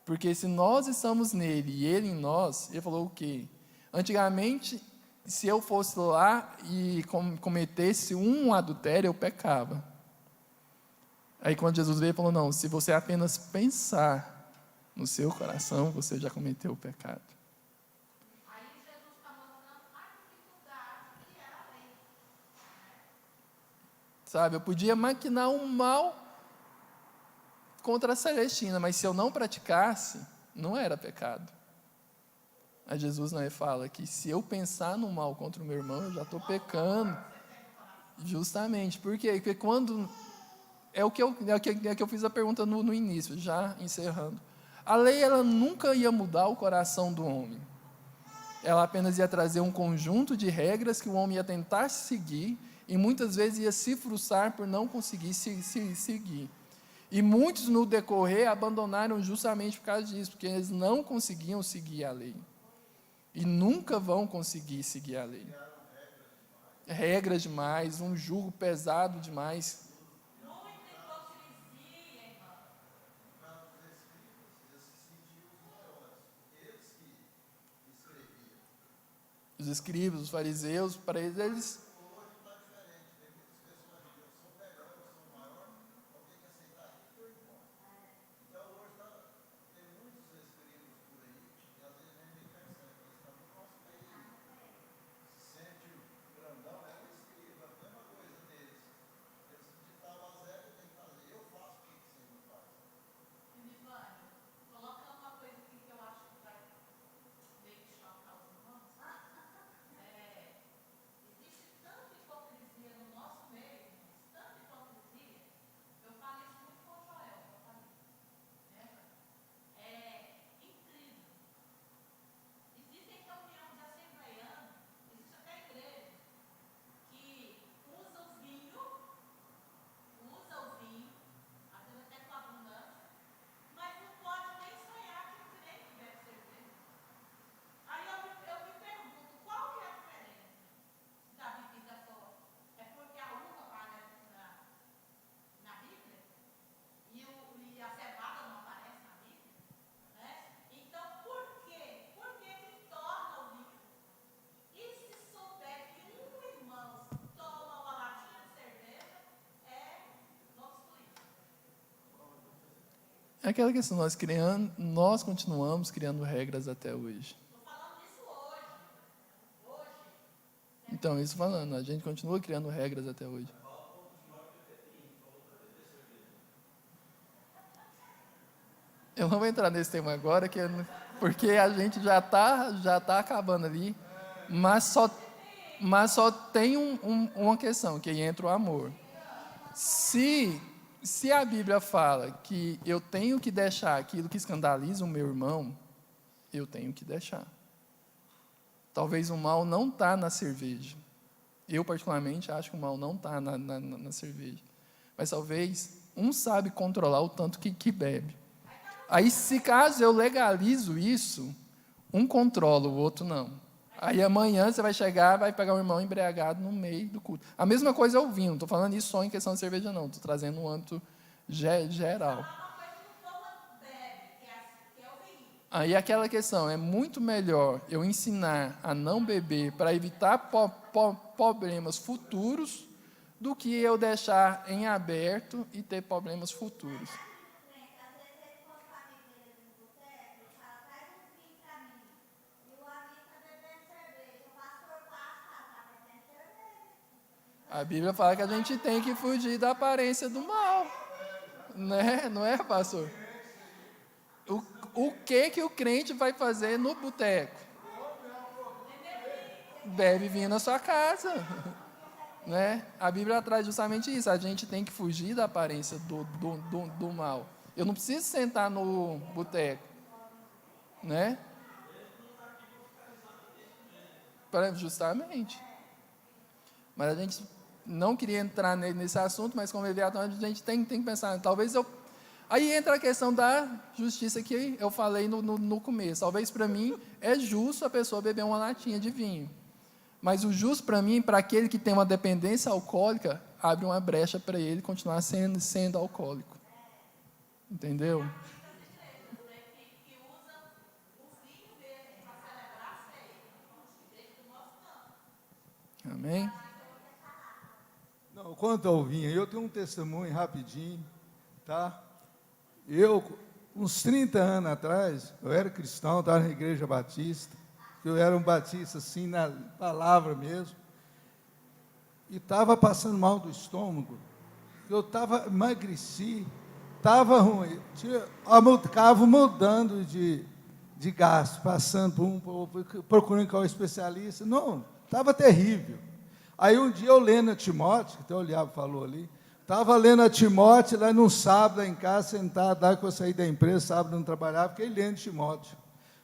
Porque se nós estamos nele e ele em nós, ele falou o quê? Antigamente, se eu fosse lá e cometesse um adultério, eu pecava. Aí quando Jesus veio, ele falou, não, se você apenas pensar no seu coração, você já cometeu o pecado.
Aí Jesus está mostrando a dificuldade que era a lei.
Sabe, eu podia maquinar um mal contra a Celestina, mas se eu não praticasse, não era pecado. Aí Jesus fala que se eu pensar no mal contra o meu irmão, eu já estou pecando. Justamente. Por quê? Porque quando... É o que eu fiz a pergunta no início, já encerrando. A lei, ela nunca ia mudar o coração do homem. Ela apenas ia trazer um conjunto de regras que o homem ia tentar seguir e muitas vezes ia se frustrar por não conseguir seguir. E muitos, no decorrer, abandonaram justamente por causa disso, porque eles não conseguiam seguir a lei. E nunca vão conseguir seguir a lei. Regras demais, um jugo pesado demais. Os escribas, os fariseus, para eles...
Colocando uma coisa aqui que eu acho que vai meio que chocar os irmãos. Existe tanta hipocrisia no nosso meio, tanta hipocrisia. Eu falo isso muito com o Joel, eu falei, lembra? É incrível. Existem reuniões de assembleianos, existe até igreja, que usa o vinho, às vezes até com abundância, mas não pode nem sonhar que o crente bebe cerveja. Aí eu me pergunto, qual que é a diferença da bebida só? É porque a uva aparece na Bíblia? E a cevada não aparece na Bíblia? Né? Então, por quê? Por que que torna o vinho? E se souber que um irmão toma uma latinha de cerveja, vamos excluir.
É aquela questão, nós continuamos criando regras até hoje.
Estou falando disso hoje.
Então, isso falando, a gente continua criando regras até hoje. Eu não vou entrar nesse tema agora, porque a gente já tá acabando ali, mas só tem uma questão, que aí entra o amor. Se a Bíblia fala que eu tenho que deixar aquilo que escandaliza o meu irmão, eu tenho que deixar. Talvez o mal não está na cerveja. Eu, particularmente, acho que o mal não está na cerveja. Mas talvez um sabe controlar o tanto que bebe. Aí, se caso eu legalizo isso, um controla, o outro não. Aí amanhã você vai chegar, vai pegar um irmão embriagado no meio do culto. A mesma coisa é o vinho, não estou falando isso só em questão de cerveja, não. Estou trazendo um âmbito geral. Aí aquela questão, é muito melhor eu ensinar a não beber para evitar problemas futuros do que eu deixar em aberto e ter problemas futuros.
Às vezes ele fosse com a amiga dele no boteco, ele fala, traz um vinho pra mim. E o amigo está bebendo cerveja. O pastor passa, está bebendo cerveja.
A Bíblia fala que a gente tem que fugir da aparência do mal. Né? Não é, pastor? O que o crente vai fazer no boteco? Bebe vinho na sua casa. Né? A Bíblia traz justamente isso. A gente tem que fugir da aparência do mal. Eu não preciso sentar no boteco. Né? Justamente. Mas a gente não queria entrar nesse assunto, mas como a gente tem que pensar, talvez eu... Aí entra a questão da justiça que eu falei no começo. Talvez para mim é justo a pessoa beber uma latinha de vinho. Mas o justo para mim, para aquele que tem uma dependência alcoólica, abre uma brecha para ele continuar sendo alcoólico. Entendeu? Amém?
Não, quanto ao vinho, eu tenho um testemunho rapidinho, tá? Eu, uns 30 anos atrás, eu era cristão, estava na igreja batista, eu era um batista assim, na palavra mesmo, e estava passando mal do estômago, eu emagreci, estava ruim, estava mudando de gasto, passando procurando qual especialista, não, estava terrível. Aí um dia eu lendo a Timóteo, que até o Liabo falou ali, estava lendo a Timóteo, lá num sábado, lá em casa, sentado, lá que eu saí da empresa, sábado não trabalhava, fiquei lendo Timóteo.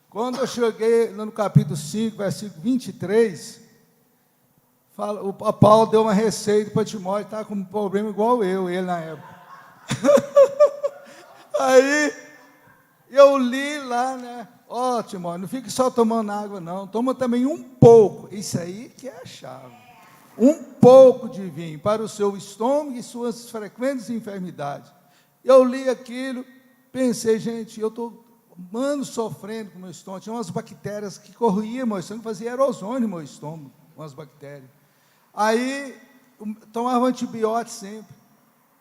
Quando eu cheguei no capítulo 5, versículo 23, o Paulo deu uma receita para Timóteo, estava com um problema igual ele na época. Aí eu li lá, né? Ó, Timóteo, não fique só tomando água, não, toma também um pouco. Isso aí que é a chave. Um pouco de vinho para o seu estômago e suas frequentes enfermidades. Eu li aquilo, pensei, gente, eu estou sofrendo com o meu estômago. Tinha umas bactérias que corroíam meu estômago, fazia erosões no meu estômago, umas bactérias. Aí, tomava antibiótico sempre.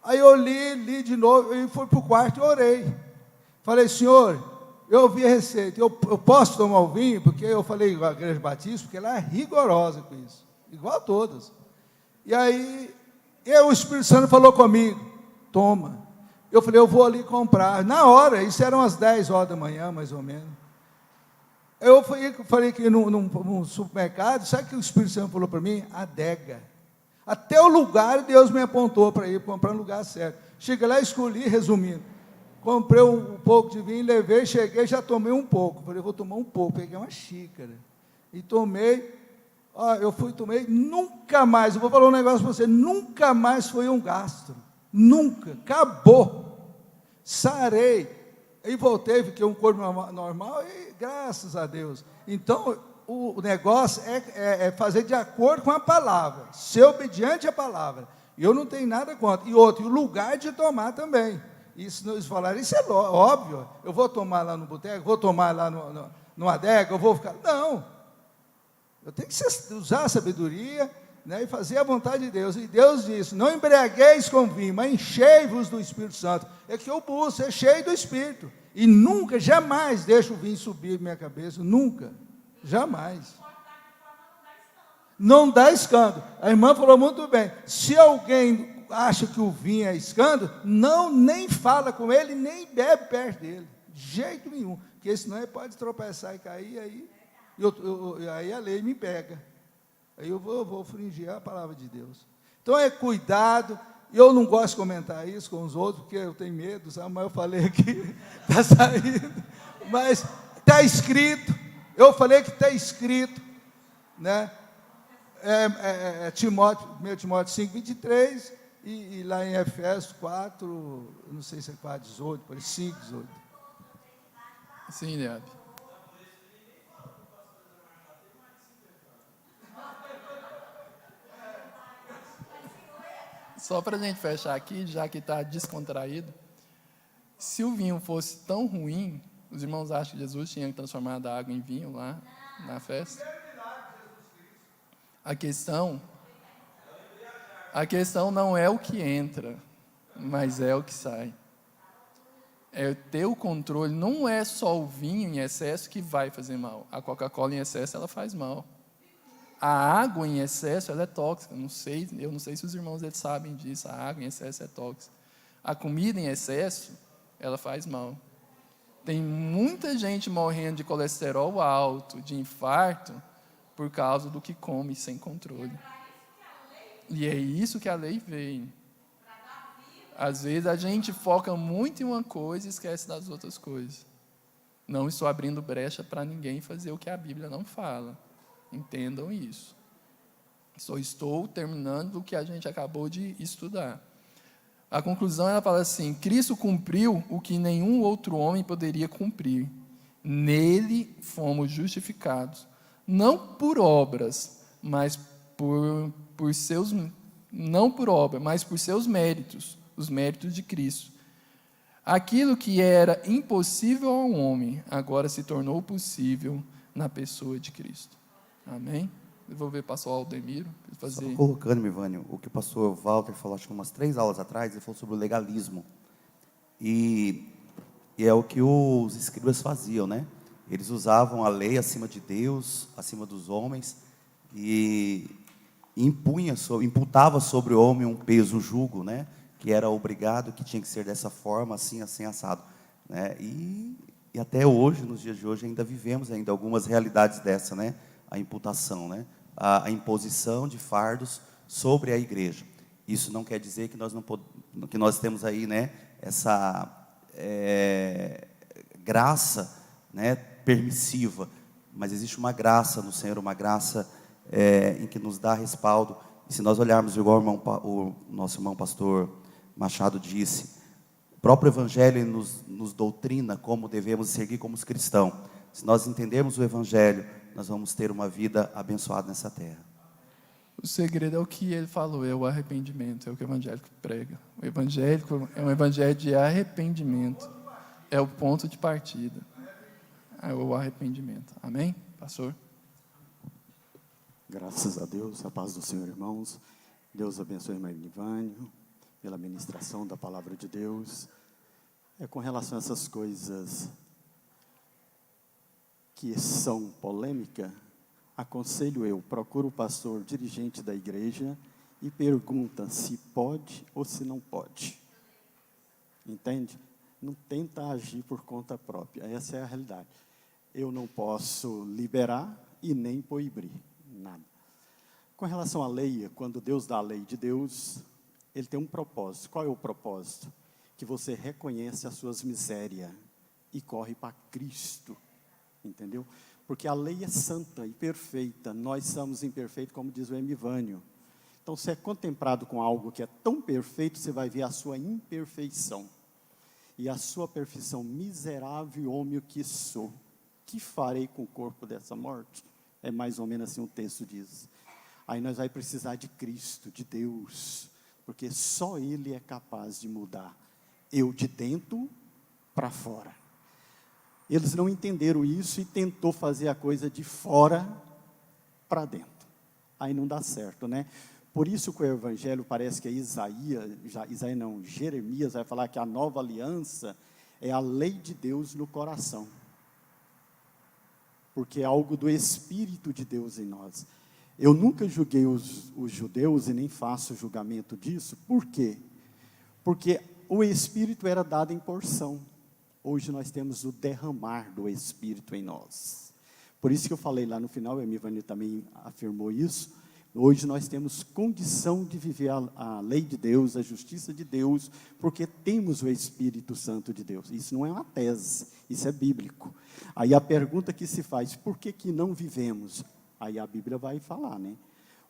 Aí eu li de novo, e fui para o quarto e orei. Falei, Senhor, eu ouvi a receita, eu posso tomar o vinho? Porque eu falei com a igreja batista, porque ela é rigorosa com isso, igual a todas. E aí, o Espírito Santo falou comigo, toma. Eu falei, eu vou ali comprar. Na hora, isso eram as 10 horas da manhã, mais ou menos. Eu falei que num supermercado, sabe o que o Espírito Santo falou para mim? Adega. Até o lugar, Deus me apontou para ir comprar no lugar certo. Cheguei lá, escolhi, resumindo. Comprei um pouco de vinho, levei, cheguei, já tomei um pouco. Falei, vou tomar um pouco. Peguei uma xícara. E tomei. Tomei, nunca mais, eu vou falar um negócio para você, nunca mais foi um gastro. Nunca. Acabou. Sarei. Aí voltei, fiquei um corpo normal e graças a Deus. Então, o negócio é fazer de acordo com a palavra, ser obediente à palavra. Eu não tenho nada contra. E outro, o lugar de tomar também. Isso, eles falaram, isso é óbvio. Eu vou tomar lá no boteco, vou tomar lá no adega, eu vou ficar... Não. Eu tenho que usar a sabedoria, né, e fazer a vontade de Deus. E Deus disse, não embriagueis com vinho, mas enchei-vos do Espírito Santo. É que eu busco, é cheio do Espírito. E nunca, jamais deixo o vinho subir na minha cabeça, nunca. Jamais. Não dá escândalo. A irmã falou muito bem. Se alguém acha que o vinho é escândalo, nem fala com ele, nem bebe perto dele. De jeito nenhum. Porque senão ele pode tropeçar e cair, aí a lei me pega. Aí eu vou fringir a palavra de Deus. Então é cuidado. Eu não gosto de comentar isso com os outros, porque eu tenho medo, sabe? Mas eu falei aqui, está saindo. Mas está escrito. Eu falei que está escrito, né? Timóteo 5, 23, e lá em Efésios 4, não sei se é 4, 18, por 5, 18.
Sim, Liab. Só para a gente fechar aqui, já que está descontraído, se o vinho fosse tão ruim, os irmãos acham que Jesus tinha transformado a água em vinho lá na festa? A questão não é o que entra, mas é o que sai. É ter o controle, não é só o vinho em excesso que vai fazer mal. A Coca-Cola em excesso, ela faz mal. A água em excesso, ela é tóxica. Eu não sei se os irmãos eles sabem disso. A água em excesso é tóxica. A comida em excesso, ela faz mal. Tem muita gente morrendo de colesterol alto, de infarto, por causa do que come sem controle. E é isso que a lei veio. Às vezes a gente foca muito em uma coisa e esquece das outras coisas. Não estou abrindo brecha para ninguém fazer o que a Bíblia não fala. Entendam isso. Só estou terminando o que a gente acabou de estudar. A conclusão, ela fala assim: Cristo cumpriu o que nenhum outro homem poderia cumprir. Nele fomos justificados, não por obras, mas por seus méritos, os méritos de Cristo. Aquilo que era impossível ao homem, agora se tornou possível na pessoa de Cristo. Amém? devolver para o pastor Aldemiro, para
Só
fazer...
colocando, Mivânio, o que o pastor Walter falou, acho que umas 3 aulas atrás, ele falou sobre o legalismo. E é o que os escribas faziam, né? Eles usavam a lei acima de Deus, acima dos homens, e imputava sobre o homem um peso, um jugo, né? Que era obrigado, que tinha que ser dessa forma, assim, assim, assado. Né? E até hoje, nos dias de hoje, ainda vivemos ainda algumas realidades dessa, né? A imputação, né? A imposição de fardos sobre a igreja. Isso não quer dizer que nós temos aí, né? Essa graça, né? Permissiva, mas existe uma graça no Senhor, uma graça em que nos dá respaldo. E se nós olharmos igual o nosso irmão pastor Machado disse, o próprio Evangelho nos doutrina como devemos seguir como cristãos. Se nós entendermos o Evangelho, nós vamos ter uma vida abençoada nessa terra.
O segredo é o que ele falou, é o arrependimento, é o que o evangélico prega. O evangélico é um evangelho de arrependimento, é o ponto de partida, é o arrependimento. Amém, pastor?
Graças a Deus, a paz do Senhor, irmãos. Deus abençoe o irmão Nivânio pela ministração da palavra de Deus. Com relação a essas coisas que são polêmica, aconselho eu, procura o pastor dirigente da igreja e pergunta se pode ou se não pode. Entende? Não tenta agir por conta própria. Essa é a realidade. Eu não posso liberar e nem proibir nada. Com relação à lei, quando Deus dá a lei de Deus, Ele tem um propósito. Qual é o propósito? Que você reconhece as suas misérias e corre para Cristo. Entendeu? Porque a lei é santa e perfeita. Nós somos imperfeitos, como diz o Emivânio. Então, se é contemplado com algo que é tão perfeito, você vai ver a sua imperfeição. E a sua perfeição, miserável homem que sou. Que farei com o corpo dessa morte? É mais ou menos assim o texto diz. Aí nós vamos precisar de Cristo, de Deus. Porque só Ele é capaz de mudar. Eu de dentro para fora. Eles não entenderam isso e tentou fazer a coisa de fora para dentro. Aí não dá certo, né? Por isso que o Evangelho parece que é Jeremias vai falar que a nova aliança é a lei de Deus no coração. Porque é algo do Espírito de Deus em nós. Eu nunca julguei os judeus e nem faço julgamento disso. Por quê? Porque o Espírito era dado em porção. Hoje nós temos o derramar do Espírito em nós. Por isso que eu falei lá no final, a Emivânio também afirmou isso. Hoje nós temos condição de viver a lei de Deus, a justiça de Deus, porque temos o Espírito Santo de Deus. Isso não é uma tese, isso é bíblico. Aí a pergunta que se faz, por que não vivemos? Aí a Bíblia vai falar, né?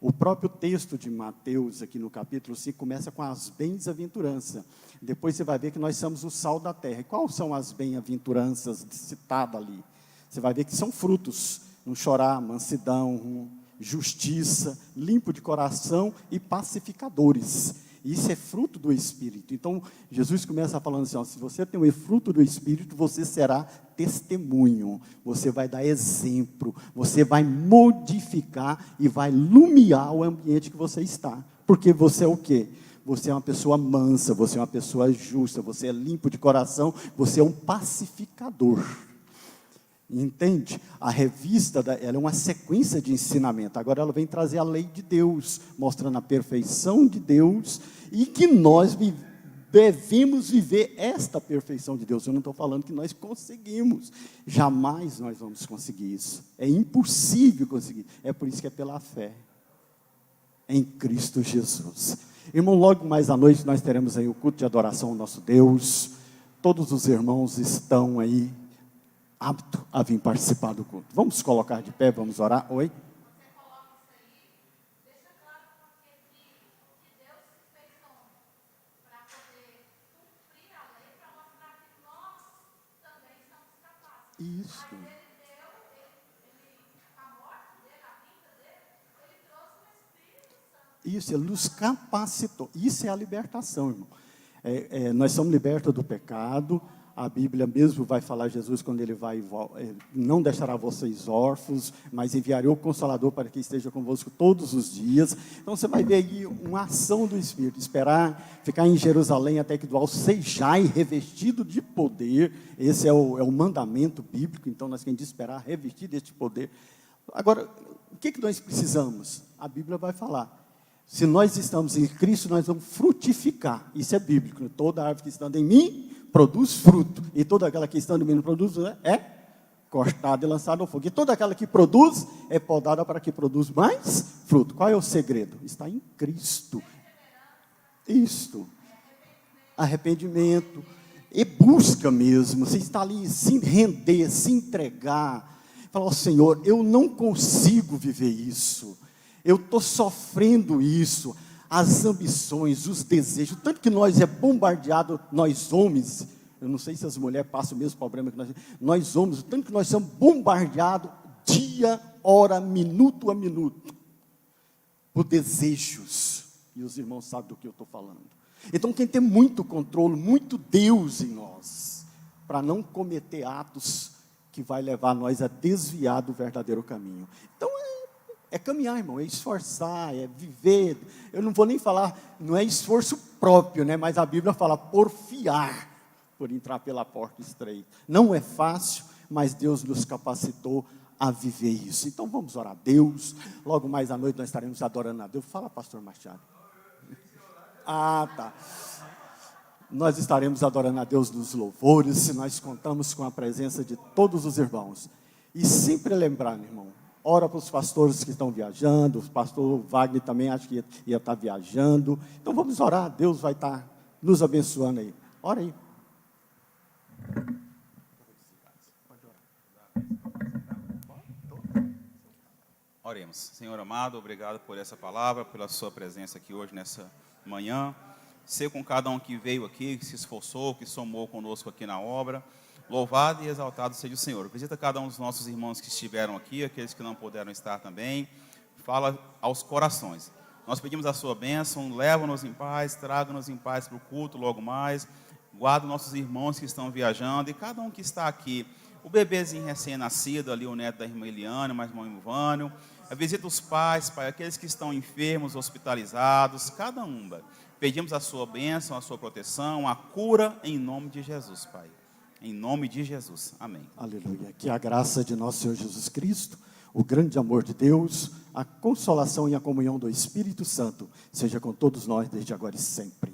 O próprio texto de Mateus, aqui no capítulo 5, começa com as bem-aventuranças. Depois você vai ver que nós somos o sal da terra. E quais são as bem-aventuranças citadas ali? Você vai ver que são frutos. Não chorar, mansidão, justiça, limpo de coração e pacificadores. Isso é fruto do Espírito. Então, Jesus começa falando assim, ó, se você tem o fruto do Espírito, você será testemunho, você vai dar exemplo, você vai modificar e vai iluminar o ambiente que você está. Porque você é o quê? Você é uma pessoa mansa, você é uma pessoa justa, você é limpo de coração, você é um pacificador. Entende? A revista, ela é uma sequência de ensinamento. Agora ela vem trazer a lei de Deus, mostrando a perfeição de Deus e que nós devemos viver esta perfeição de Deus. Eu não estou falando que nós conseguimos. Jamais nós vamos conseguir isso. É impossível conseguir. É por isso que é pela fé em Cristo Jesus. Irmão, logo mais à noite nós teremos aí o culto de adoração ao nosso Deus. Todos os irmãos estão aí apto a vir participar do culto. Vamos colocar de pé, vamos orar. Oi?
Você coloca isso aí, deixa claro porque que Deus se fez homem, para poder cumprir a lei, para mostrar que nós também somos capazes.
Isso.
Mas a morte dele, a vida dele, ele trouxe o Espírito Santo.
Isso, ele nos capacitou. Isso é a libertação, irmão. Nós somos libertos do pecado. A Bíblia mesmo vai falar, Jesus, quando ele vai, não deixará vocês órfãos, mas enviarei o Consolador para que esteja convosco todos os dias. Então você vai ver aí uma ação do Espírito, esperar, ficar em Jerusalém até que do alto sejai revestido de poder. Esse é o mandamento bíblico, então nós temos que esperar revestido deste poder. Agora, o que nós precisamos? A Bíblia vai falar. Se nós estamos em Cristo, nós vamos frutificar. Isso é bíblico. Toda árvore que está em mim produz fruto. E toda aquela que está em mim não produz, é cortada e lançada ao fogo. E toda aquela que produz é podada para que produza mais fruto. Qual é o segredo? Está em Cristo. Isto. Arrependimento. E busca mesmo. Você está ali, se render, se entregar. Falar, ó Senhor, eu não consigo viver isso. Eu estou sofrendo isso, as ambições, os desejos, tanto que nós é bombardeado, nós homens, eu não sei se as mulheres passam o mesmo problema que nós homens, tanto que nós somos bombardeados dia, hora, minuto a minuto, por desejos, e os irmãos sabem do que eu estou falando. Então tem que ter muito controle, muito Deus em nós, para não cometer atos que vai levar nós a desviar do verdadeiro caminho. Então é caminhar, irmão, é esforçar, é viver. Eu não vou nem falar, não é esforço próprio, né? Mas a Bíblia fala porfiar, por entrar pela porta estreita. Não é fácil, mas Deus nos capacitou a viver isso. Então vamos orar a Deus. Logo mais à noite nós estaremos adorando a Deus. Fala, pastor Machado. Ah, tá. Nós estaremos adorando a Deus nos louvores, se nós contamos com a presença de todos os irmãos. E sempre lembrar, meu irmão, ora para os pastores que estão viajando, o pastor Wagner também acho que ia estar viajando. Então vamos orar, Deus vai estar nos abençoando aí. Ora aí.
Oremos. Senhor amado, obrigado por essa palavra, pela sua presença aqui hoje, nessa manhã. Ser com cada um que veio aqui, que se esforçou, que somou conosco aqui na obra. Louvado e exaltado seja o Senhor. Visita cada um dos nossos irmãos que estiveram aqui, aqueles que não puderam estar também. Fala aos corações. Nós pedimos a sua bênção, leva-nos em paz, traga-nos em paz para o culto logo mais. Guarda nossos irmãos que estão viajando e cada um que está aqui. O bebezinho recém-nascido ali, o neto da irmã Eliane, mais irmão Ivânio. Visita os pais, Pai, aqueles que estão enfermos, hospitalizados, cada um. Pedimos a sua bênção, a sua proteção, a cura em nome de Jesus, Pai. Em nome de Jesus. Amém.
Aleluia. Que a graça de nosso Senhor Jesus Cristo, o grande amor de Deus, a consolação e a comunhão do Espírito Santo, seja com todos nós desde agora e sempre.